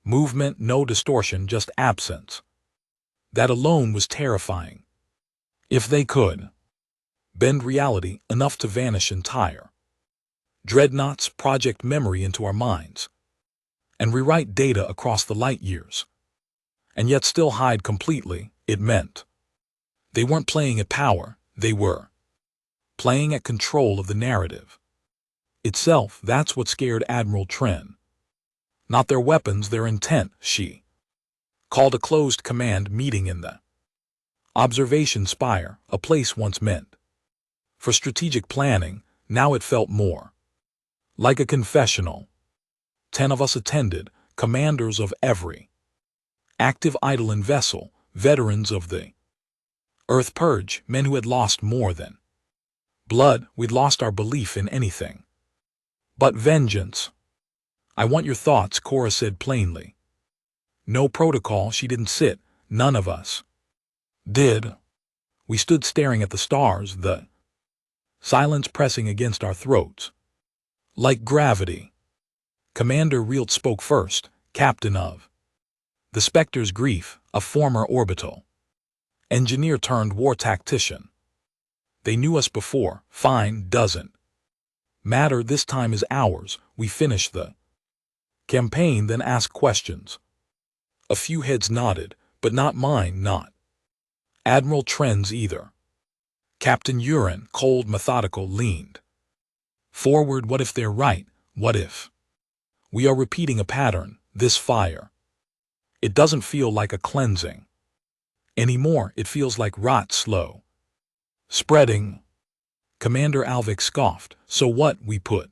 movement, no distortion, just absence. That alone was terrifying. If they could bend reality enough to vanish entire dreadnoughts, project memory into our minds, and rewrite data across the light years, and yet still hide completely, it meant they weren't playing at power, they were playing at control of the narrative itself. That's what scared Admiral Tren. Not their weapons, their intent. She called a closed command meeting in the observation spire, a place once meant for strategic planning. Now it felt more like a confessional. 10 of us attended, commanders of every active Eidolon vessel, veterans of the Earth Purge, men who had lost more than blood. We'd lost our belief in anything but vengeance. I want your thoughts, Cora said plainly. No protocol. She didn't sit. None of us did. We stood staring at the stars, the silence pressing against our throats like gravity. Commander Reelt spoke first, captain of the Spectre's Grief, a former orbital engineer turned war tactician. They knew us before. Fine, doesn't matter. This time is ours. We finish the campaign, then ask questions. A few heads nodded, but not mine, not Admiral Tren's either. Captain Urin, cold, methodical, leaned forward. What if they're right? What if we are repeating a pattern? This fire, it doesn't feel like a cleansing anymore. It feels like rot, slow spreading. Commander Alvik scoffed. So what? We put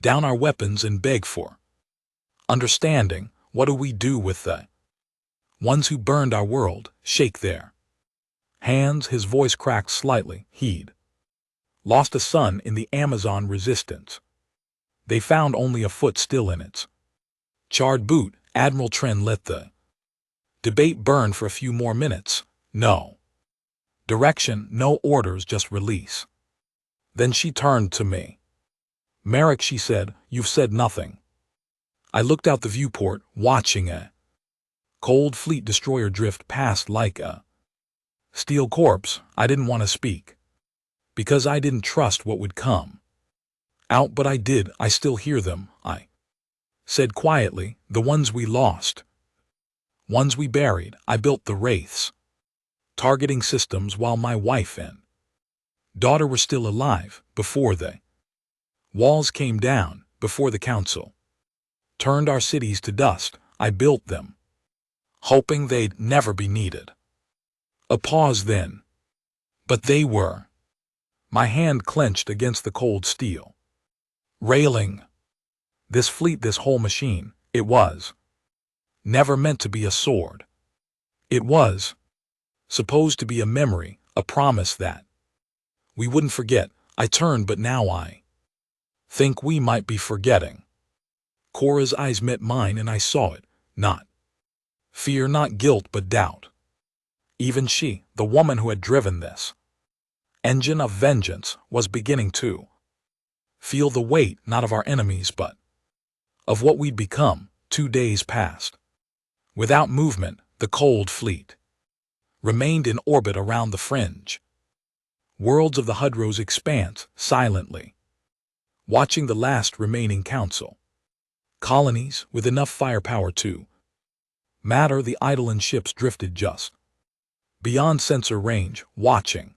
down our weapons and beg for understanding. What do we do with the ones who burned our world? Shake their hands. His voice cracked slightly. He'd lost a son in the Amazon resistance. They found only a foot still in its charred boot. Admiral Tren let the debate burn for a few more minutes. No direction, no orders, just release. Then she turned to me. Merrick, she said, you've said nothing. I looked out the viewport, watching a cold fleet destroyer drift past like a steel corpse. I didn't want to speak, because I didn't trust what would come out, but I did. I still hear them, I said quietly. The ones we lost, ones we buried. I built the Wraiths targeting systems while my wife and daughter were still alive, before the walls came down, before the council turned our cities to dust. I built them, hoping they'd never be needed. A pause then. But they were. My hand clenched against the cold steel railing. This fleet, this whole machine, it was never meant to be a sword. It was supposed to be a memory, a promise that we wouldn't forget. I turned, but now I think we might be forgetting. Cora's eyes met mine and I saw it. Not fear, not guilt, but doubt. Even she, the woman who had driven this engine of vengeance, was beginning to feel the weight, not of our enemies, but of what we'd become. 2 days passed without movement. The cold fleet remained in orbit around the fringe worlds of the Hudro's expanse, silently watching the last remaining council colonies with enough firepower to matter. The Eidolon ships drifted just beyond sensor range, watching,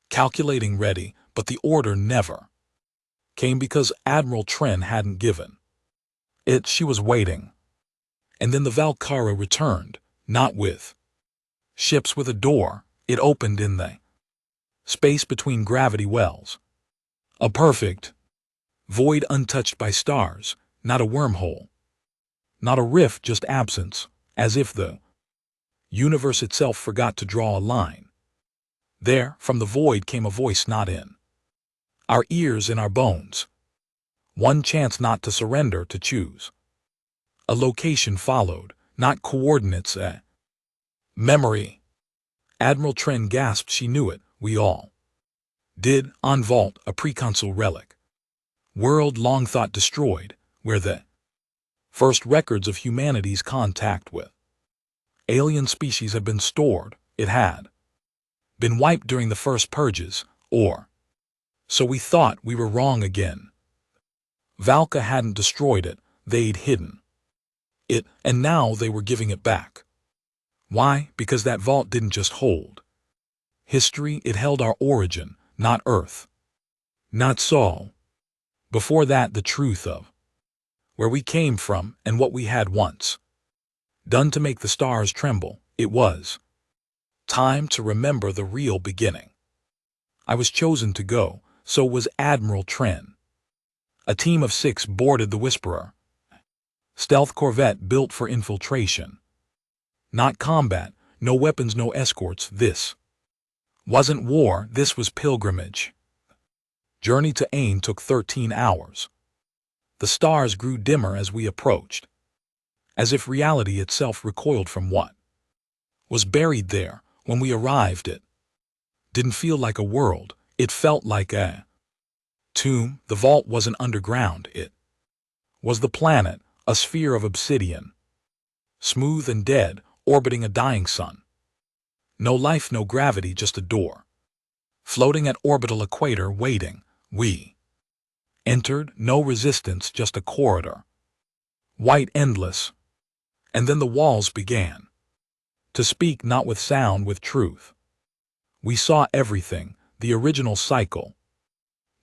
calculating, ready, but the order never came because Admiral Tren hadn't given it. She was waiting. And then the Valkyra returned, not with ships, with a door. It opened in the space between gravity wells. A perfect void, untouched by stars, not a wormhole, not a rift, just absence, as if the universe itself forgot to draw a line. There, from the void, came a voice, not in our ears, in our bones. One chance not to surrender to choose. A location followed, not coordinates, memory. Admiral Tren gasped. She knew it, we all did. On Vault, a preconsul relic. World long thought destroyed, where the first records of humanity's contact with alien species have been stored. It had been wiped during the first purges, or so we thought. We were wrong again. Valka hadn't destroyed it, they'd hidden it, and now they were giving it back. Why? Because that vault didn't just hold history, it held our origin, not Earth, not Sol. Before that, the truth of where we came from and what we had once done to make the stars tremble. It was time to remember the real beginning. I was chosen to go, so was Admiral Tren. A team of 6 boarded the Whisperer, stealth corvette built for infiltration, not combat. No weapons, no escorts. This wasn't war, this was pilgrimage. Journey to Ain took 13 hours. The stars grew dimmer as we approached, as if reality itself recoiled from what was buried there. When we arrived, it didn't feel like a world, it felt like a tomb. The vault wasn't underground, it was the planet, a sphere of obsidian, smooth and dead, orbiting a dying sun. No life, no gravity, just a door floating at orbital equator, waiting. We entered, no resistance, just a corridor, white, endless. And then the walls began to speak, not with sound, with truth. We saw everything, the original cycle,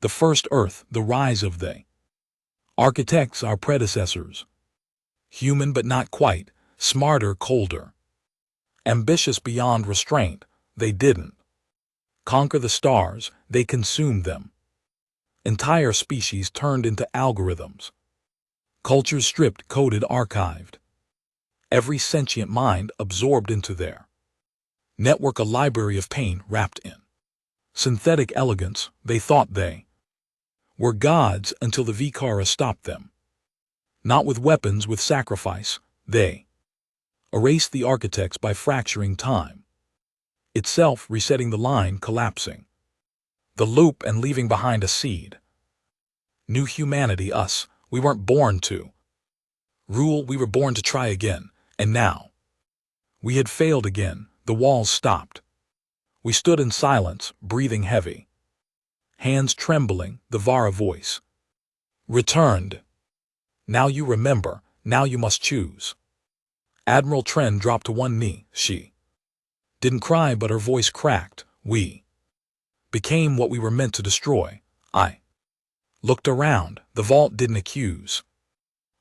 the first Earth, the rise of the architects, our predecessors. Human but not quite, smarter, colder, ambitious beyond restraint. They didn't conquer the stars, they consumed them. Entire species turned into algorithms. Cultures stripped, coded, archived. Every sentient mind absorbed into their network, a library of pain wrapped in synthetic elegance. They thought they were gods until the Vikara stopped them. Not with weapons, with sacrifice. They erased the architects by fracturing time itself, resetting the line, collapsing the loop, and leaving behind a seed. New humanity, us. We weren't born to rule, we were born to try again. And now we had failed again. The walls stopped. We stood in silence, breathing heavy, hands trembling. The Vara voice returned. Now you remember, now you must choose. Admiral Tren dropped to one knee. She didn't cry, but her voice cracked. We became what we were meant to destroy. I looked around. The vault didn't accuse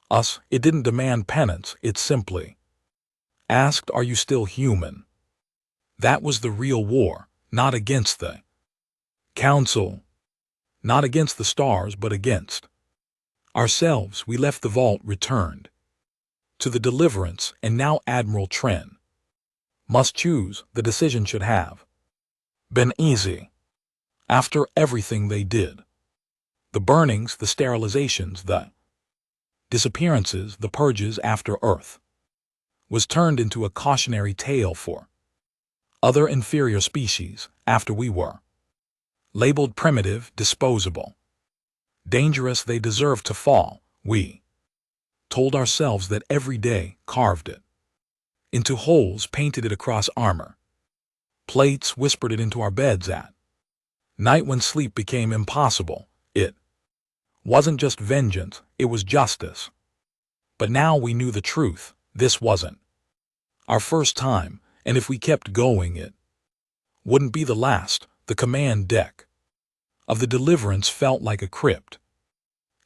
us. It didn't demand penance. It simply asked, are you still human? That was the real war, not against the Council, not against the stars, but against ourselves. We left the vault, returned to the deliverance, and now Admiral Tren must choose. The decision should have been easy. After everything they did, the burnings, the sterilizations, the disappearances, the purges after Earth was turned into a cautionary tale for other inferior species. After we were labeled primitive, disposable, dangerous, they deserved to fall. We told ourselves that every day, carved it into holes, painted it across armor plates, whispered it into our beds at night when sleep became impossible. It wasn't just vengeance, it was justice. But now we knew the truth. This wasn't our first time, and if we kept going, it wouldn't be the last. The command deck of the Deliverance felt like a crypt.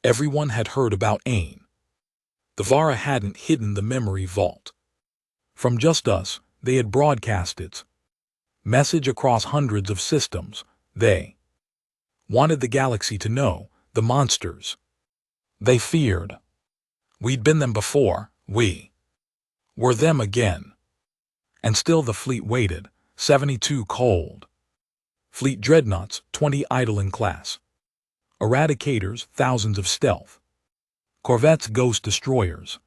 Everyone had heard about Ain. The Vara hadn't hidden the memory vault from just us. They had broadcast its message across hundreds of systems. They wanted the galaxy to know, the monsters they feared. We'd been them before, we were them again. And still the fleet waited, 72 cold fleet dreadnoughts, 20 idling class Eradicators, thousands of stealth. Corvettes, ghost destroyers.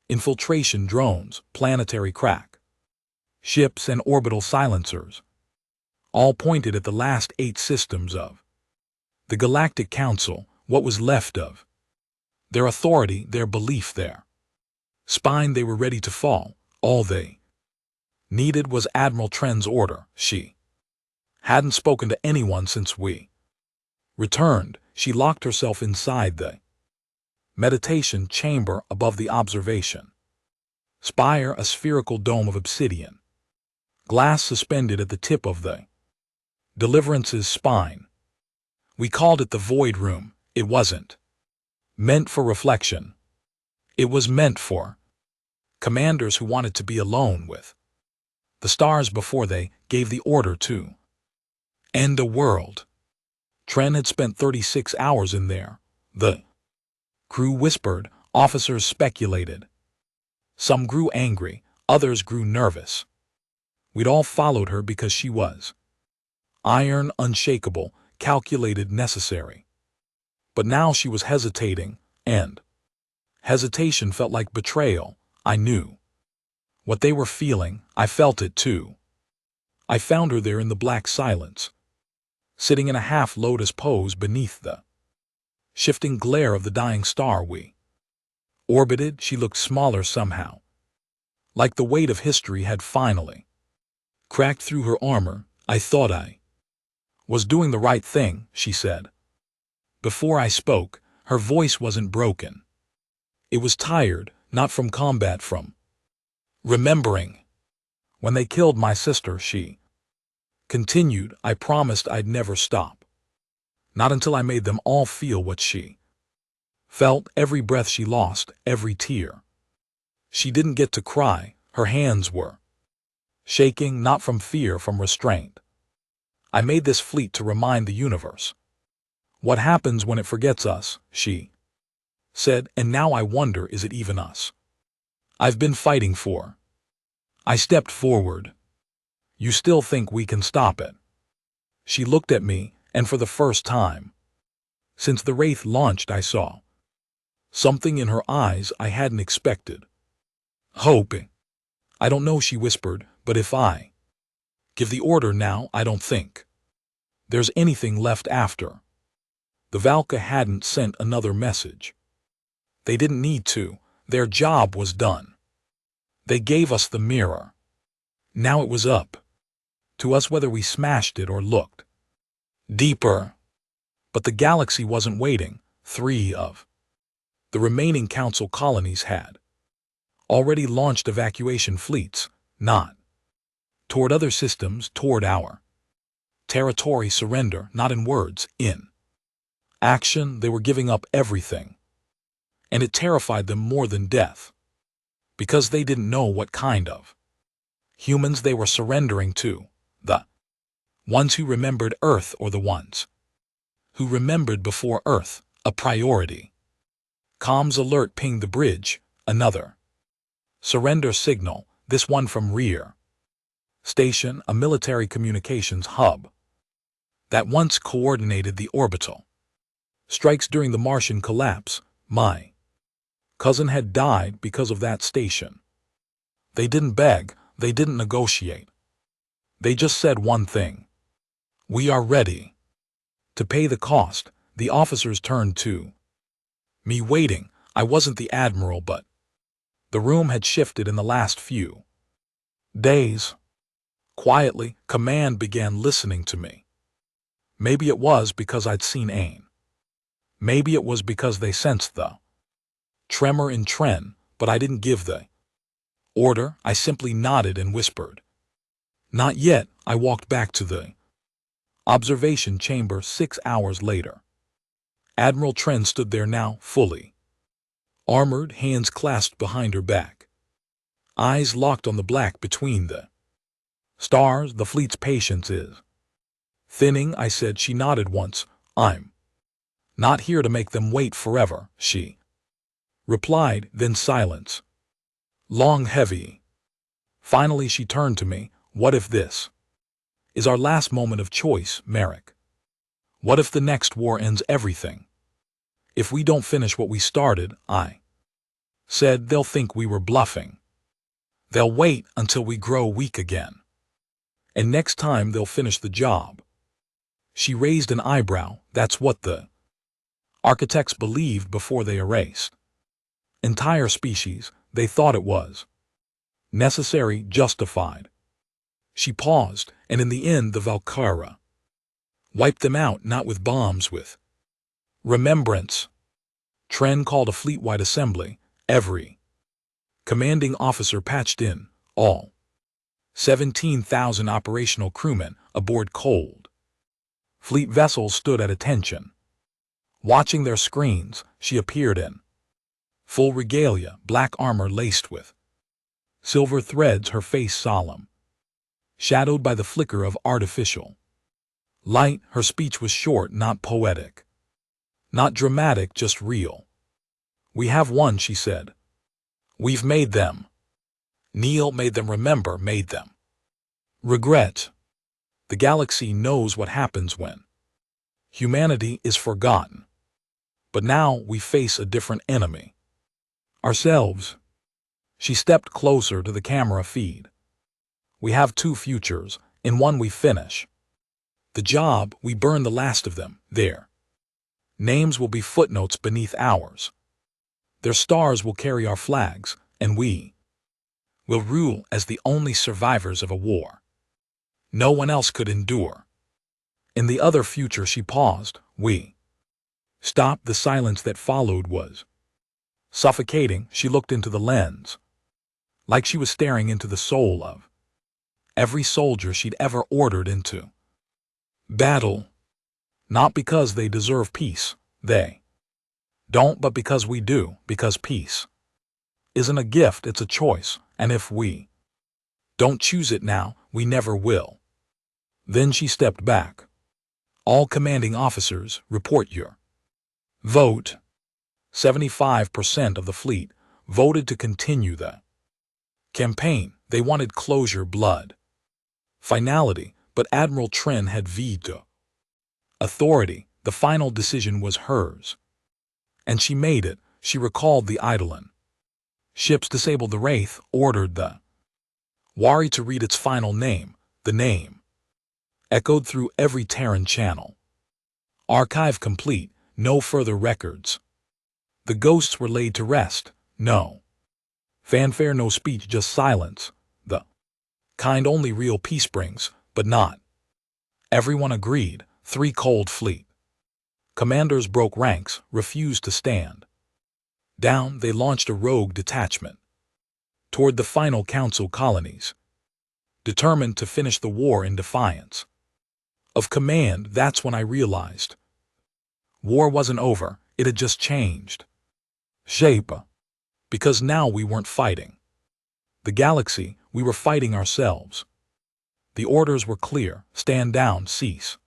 Infiltration drones, planetary crack. Ships and orbital silencers. All pointed at the last 8 systems of the Galactic Council, what was left of their authority, their belief, their spine. They were ready to fall. All they needed was Admiral Tren's order. She hadn't spoken to anyone since we returned. She locked herself inside the meditation chamber above the observation spire, a spherical dome of obsidian glass suspended at the tip of the Deliverance's spine. We called it the Void Room. It wasn't meant for reflection. It was meant for commanders who wanted to be alone with the stars before they gave the order to end the world. Tren had spent 36 hours in there. The crew whispered, officers speculated. Some grew angry, others grew nervous. We'd all followed her because she was iron, unshakable, calculated, necessary. But now she was hesitating, and hesitation felt like betrayal. I knew what they were feeling. I felt it too. I found her there in the black silence, sitting in a half-lotus pose beneath the shifting glare of the dying star we orbited. She looked smaller somehow, like the weight of history had finally cracked through her armor. I thought I was doing the right thing, she said. Before I spoke, her voice wasn't broken. It was tired, not from combat, from remembering. When they killed my sister, she continued, I promised I'd never stop. Not until I made them all feel what she felt, every breath she lost, every tear. She didn't get to cry. Her hands were shaking, not from fear, from restraint. I made this fleet to remind the universe what happens when it forgets us, she said, and now I wonder, is it even us I've been fighting for? I stepped forward. You still think we can stop it? She looked at me, and for the first time since the Wraith launched, I saw something in her eyes I hadn't expected. Hope. I don't know, she whispered, but if I give the order now, I don't think there's anything left after. The Valka hadn't sent another message. They didn't need to. Their job was done. They gave us the mirror. Now it was up to us whether we smashed it or looked deeper. But the galaxy wasn't waiting. 3 of the remaining Council colonies had already launched evacuation fleets, not toward other systems, toward our territory. Surrender, not in words, in action. They were giving up everything. And it terrified them more than death, because they didn't know what kind of humans they were surrendering to. The ones who remembered Earth, or the ones who remembered before Earth. A priority. Comms alert pinged the bridge. Another surrender signal, this one from rear station, a military communications hub that once coordinated the orbital strikes during the Martian collapse. My cousin had died because of that station. They didn't beg, they didn't negotiate. They just said one thing: we are ready to pay the cost. The officers turned to me, waiting. I wasn't the admiral, but the room had shifted in the last few days. Quietly, command began listening to me. Maybe it was because I'd seen Ain. Maybe it was because they sensed the tremor in Tren, but I didn't give the order. I simply nodded and whispered, not yet. I walked back to the observation chamber 6 hours later. Admiral Tren stood there now, fully armored, hands clasped behind her back, eyes locked on the black between the stars. The fleet's patience is thinning, I said. She nodded once. I'm not here to make them wait forever, she replied, then silence. Long, heavy. Finally she turned to me. What if this is our last moment of choice, Merrick? What if the next war ends everything? If we don't finish what we started, I said, they'll think we were bluffing. They'll wait until we grow weak again. And next time they'll finish the job. She raised an eyebrow. That's what the architects believed before they erased entire species. They thought it was necessary, justified. She paused, and in the end the Valkyra wiped them out, not with bombs, with remembrance. Tren called a fleet-wide assembly. Every commanding officer patched in, all 17,000 operational crewmen aboard cold fleet vessels stood at attention. Watching their screens, she appeared in full regalia, black armor laced with silver threads, her face solemn, shadowed by the flicker of artificial light. Her speech was short, not poetic, not dramatic, just real. We have won, she said. We've made them. Neil made them remember, made them regret. The galaxy knows what happens when humanity is forgotten. But now we face a different enemy. Ourselves. She stepped closer to the camera feed. We have two futures. In one we finish the job, we burn the last of them. Their names will be footnotes beneath ours. Their stars will carry our flags, and we will rule as the only survivors of a war no one else could endure. In the other future, she paused. We stopped. The silence that followed was suffocating. She looked into the lens, like she was staring into the soul of every soldier she'd ever ordered into battle. Not because they deserve peace, they don't, but because we do, because peace isn't a gift, it's a choice, and if we don't choose it now, we never will. Then she stepped back. All commanding officers, report your vote. 75% of the fleet voted to continue the campaign. They wanted closure, blood, finality, but Admiral Tren had veto authority. The final decision was hers. And she made it. She recalled the Eidolon ships, disabled the Wraith, ordered the Wari to read its final name. The name echoed through every Terran channel. Archive complete, no further records. The ghosts were laid to rest. No fanfare, no speech, just silence. The kind only real peace brings, but not everyone agreed. 3 cold fleet commanders broke ranks, refused to stand down. They launched a rogue detachment toward the final council colonies, determined to finish the war in defiance of command. That's when I realized war wasn't over, it had just changed shape. Because now we weren't fighting the galaxy, we were fighting ourselves. The orders were clear: stand down, cease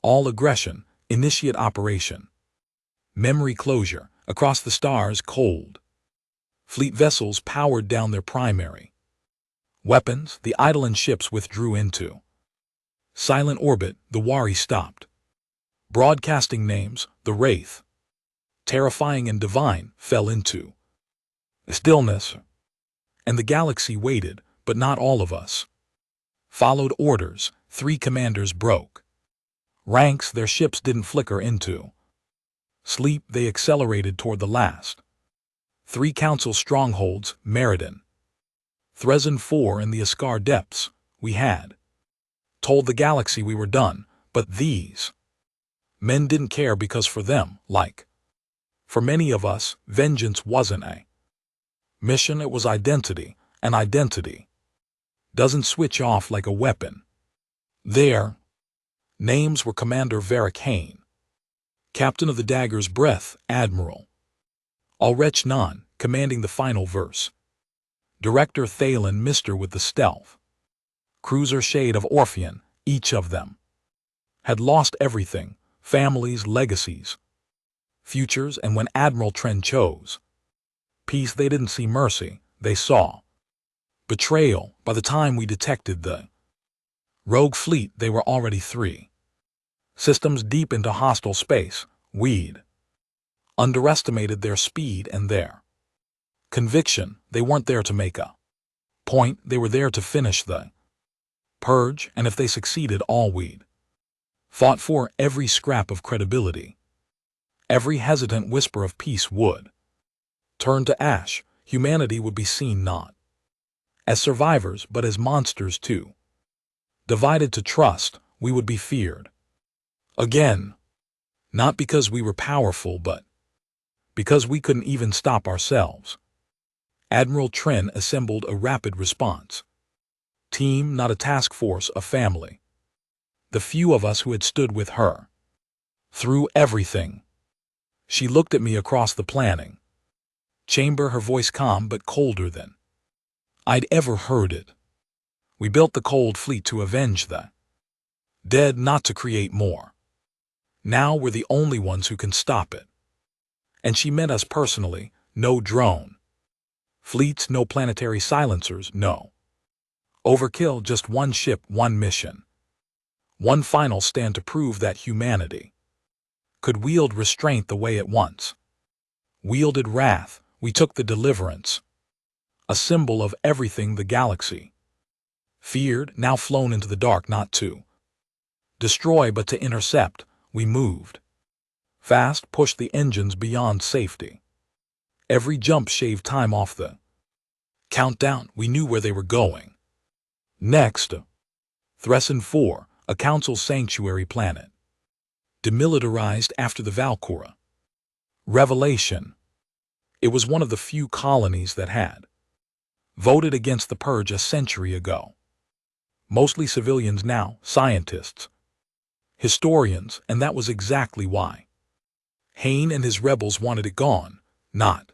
all aggression, initiate operation. Memory closure. Across the stars, cold fleet vessels powered down their primary weapons. The Eidolon ships withdrew into silent orbit. The Wari stopped broadcasting names. The Wraith, terrifying and divine, fell into stillness. And the galaxy waited, but not all of us followed orders. 3 commanders broke ranks. Their ships didn't flicker into sleep. They accelerated toward the last 3 council strongholds: Meriden, Threzen 4, and the Iskar depths. We had told the galaxy we were done, but these men didn't care, because for them, like for many of us, vengeance wasn't a mission, it was identity, and identity doesn't switch off like a weapon. Their names were Commander Varric Hayne, Captain of the Dagger's Breath, Admiral Ulrich Nan, commanding the final verse, Director Thalen, Mister with the Stealth, Cruiser Shade of Orpheon. Each of them had lost everything: families, legacies, futures. And when Admiral Tren chose peace, they didn't see mercy, they saw betrayal. By the time we detected the rogue fleet, they were already 3 Systems deep into hostile space, we'd underestimated their speed and their conviction. They weren't there to make a point, they were there to finish the purge, and if they succeeded, all we'd fought for, every scrap of credibility, every hesitant whisper of peace would turn to ash. Humanity would be seen not as survivors but as monsters too. Divided to trust, we would be feared again, not because we were powerful but because we couldn't even stop ourselves. Admiral Tren assembled a rapid response team, not a task force, a family. The few of us who had stood with her through everything. She looked at me across the planning chamber, her voice calm but colder than I'd ever heard it. We built the cold fleet to avenge the dead, not to create more. Now we're the only ones who can stop it. And she meant us personally. No drone fleets, no planetary silencers, no overkill, just one ship, one mission. One final stand to prove that humanity could wield restraint the way it once wielded wrath. We took the deliverance, a symbol of everything the galaxy feared, now flown into the dark, not to destroy but to intercept. We moved fast, pushed the engines beyond safety. Every jump shaved time off the countdown. We knew where they were going. Next, Thressen 4, a council sanctuary planet, demilitarized after the Valkyra revelation. It was one of the few colonies that had voted against the purge a century ago. Mostly civilians now, scientists, historians, and that was exactly why Hain and his rebels wanted it gone, not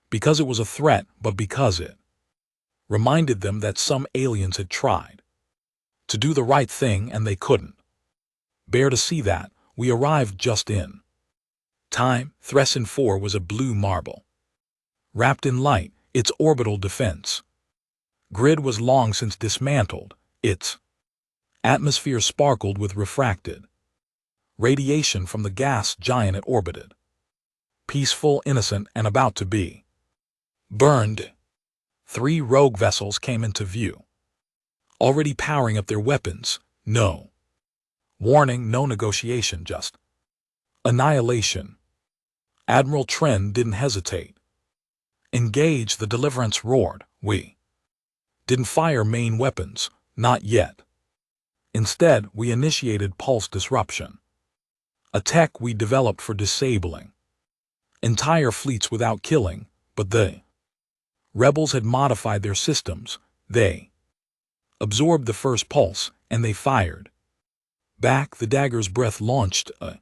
because it was a threat, but because it reminded them that some aliens had tried to do the right thing and they couldn't bear to see that. We arrived just in time. Thressen 4 was a blue marble, wrapped in light. Its orbital defense grid was long since dismantled. Its atmosphere sparkled with refracted radiation from the gas giant it orbited. Peaceful, innocent, and about to be burned. 3 rogue vessels came into view, already powering up their weapons. No warning, no negotiation, just annihilation. Admiral Tren didn't hesitate. Engage, the deliverance roared. We didn't fire main weapons, not yet. Instead, we initiated pulse disruption, a tech we developed for disabling entire fleets without killing, but the rebels had modified their systems. They absorbed the first pulse, and they fired back. The dagger's breath launched a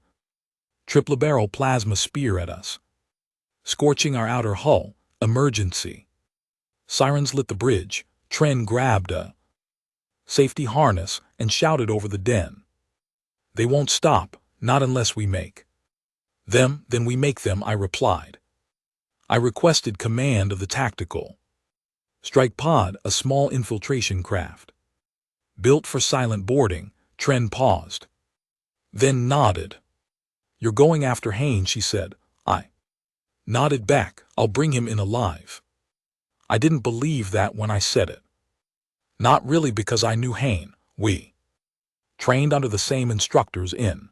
triple-barrel plasma spear at us, scorching our outer hull. Emergency sirens lit the bridge. Tren grabbed a safety harness and shouted over the den. They won't stop, not unless we make them. Then we make them, I replied. I requested command of the tactical strike pod, a small infiltration craft built for silent boarding. Tren paused, then nodded. You're going after Hain, she said. I nodded back. I'll bring him in alive. I didn't believe that when I said it. Not really, because I knew Hain. We trained under the same instructors in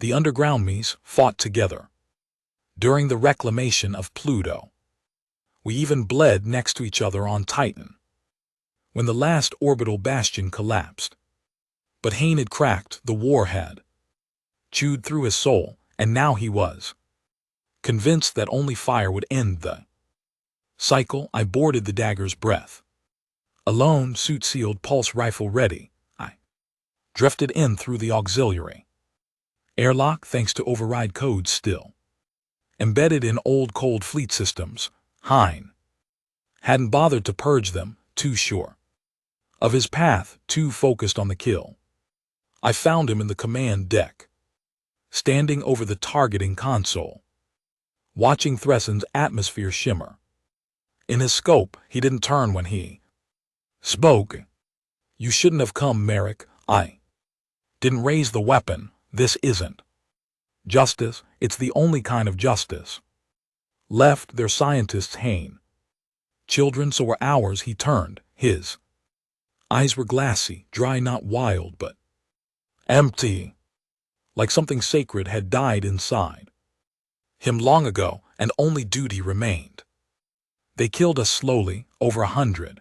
the underground. Mies fought together during the reclamation of Pluto. We even bled next to each other on Titan when the last orbital bastion collapsed. But Hain had cracked. The war had chewed through his soul, and now he was convinced that only fire would end the cycle. I boarded the dagger's breath. Alone, suit sealed, pulse rifle ready, I drifted in through the auxiliary airlock, thanks to override codes still embedded in old cold fleet systems. Hain hadn't bothered to purge them, too sure of his path, too focused on the kill. I found him in the command deck, standing over the targeting console, watching Thressen's atmosphere shimmer. In his scope, he didn't turn when he spoke. You shouldn't have come, Merrick. I didn't raise the weapon. This isn't justice, it's the only kind of justice. Left their scientists Hain. Children, so were ours. He turned. His eyes were glassy, dry, not wild, but empty, like something sacred had died inside him long ago, and only duty remained. They killed us slowly, over 100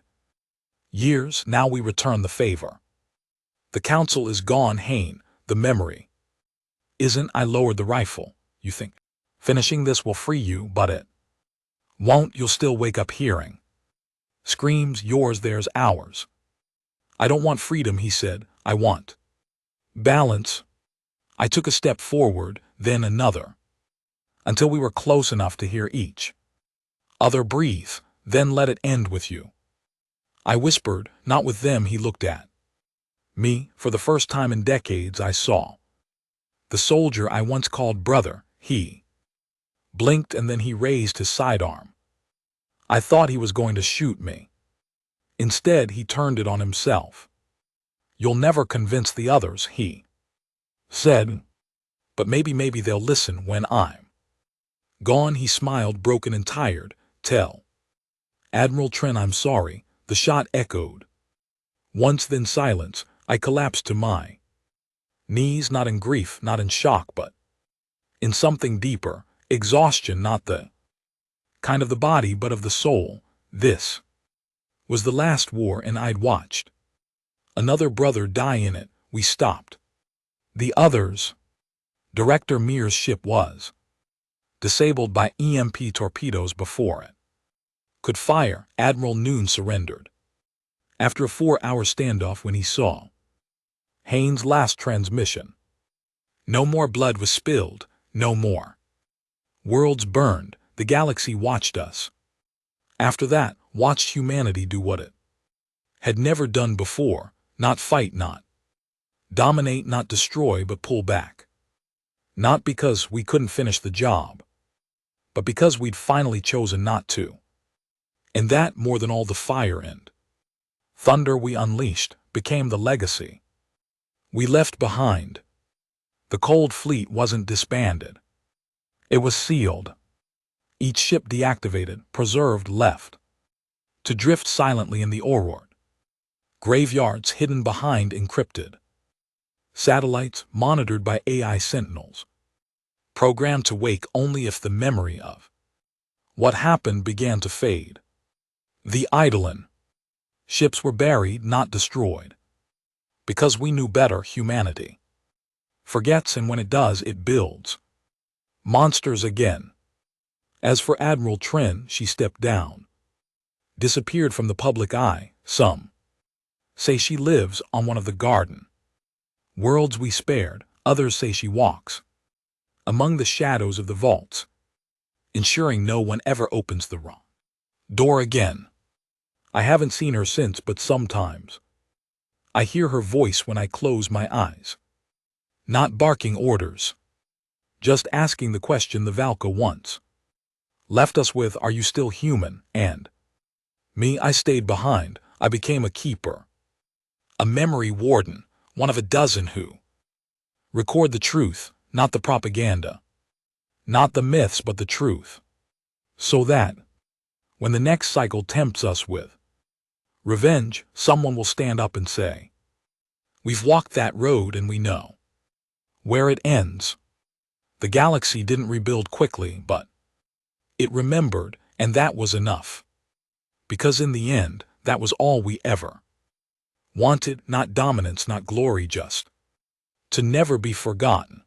years. Now we return the favor. The council is gone, Hain. The memory isn't. I lowered the rifle. You think finishing this will free you, but it won't. You'll still wake up hearing screams, yours, theirs, ours. I don't want freedom, he said. I want balance. I took a step forward, then another, until we were close enough to hear each other breathe. Then let it end with you, I whispered. Not with them. He looked at me. For the first time in decades I saw the soldier I once called brother. He blinked and then he raised his sidearm. I thought he was going to shoot me. Instead, he turned it on himself. You'll never convince the others, he said. But maybe they'll listen when I'm gone. He smiled, broken and tired. Tell Admiral Tren I'm sorry. The shot echoed once, then silence. I collapsed to my knees, not in grief, not in shock, but in something deeper. Exhaustion, not the kind of the body, but of the soul. This was the last war, and I'd watched another brother die in it. We stopped the others. Director Mears' ship was disabled by EMP torpedoes before it could fire. Admiral Noon surrendered after a 4-hour standoff when he saw Hain's last transmission. No more blood was spilled, no more worlds burned. The galaxy watched us. After that, watched humanity do what it had never done before. Not fight, not dominate, not destroy, but pull back. Not because we couldn't finish the job, but because we'd finally chosen not to. And that, more than all the fire and thunder we unleashed, became the legacy we left behind. The Cold Fleet wasn't disbanded. It was sealed. Each ship deactivated, preserved, left to drift silently in the Orward. Graveyards hidden behind encrypted satellites, monitored by AI sentinels, programmed to wake only if the memory of what happened began to fade. The Eidolon ships were buried, not destroyed, because we knew better. Humanity forgets, and when it does, it builds monsters again. As for Admiral Tren, she stepped down, disappeared from the public eye. Some say she lives on one of the garden worlds we spared. Others say she walks among the shadows of the vaults, ensuring no one ever opens the wrong door again. I haven't seen her since, but sometimes I hear her voice when I close my eyes. Not barking orders, just asking the question the Valka once left us with, are you still human? And me, I stayed behind. I became a keeper, a memory warden, one of a dozen who record the truth, not the propaganda, not the myths, but the truth, so that when the next cycle tempts us with revenge, someone will stand up and say, we've walked that road and we know where it ends. The galaxy didn't rebuild quickly, but it remembered, and that was enough. Because in the end, that was all we ever wanted. Not dominance, not glory, just to never be forgotten.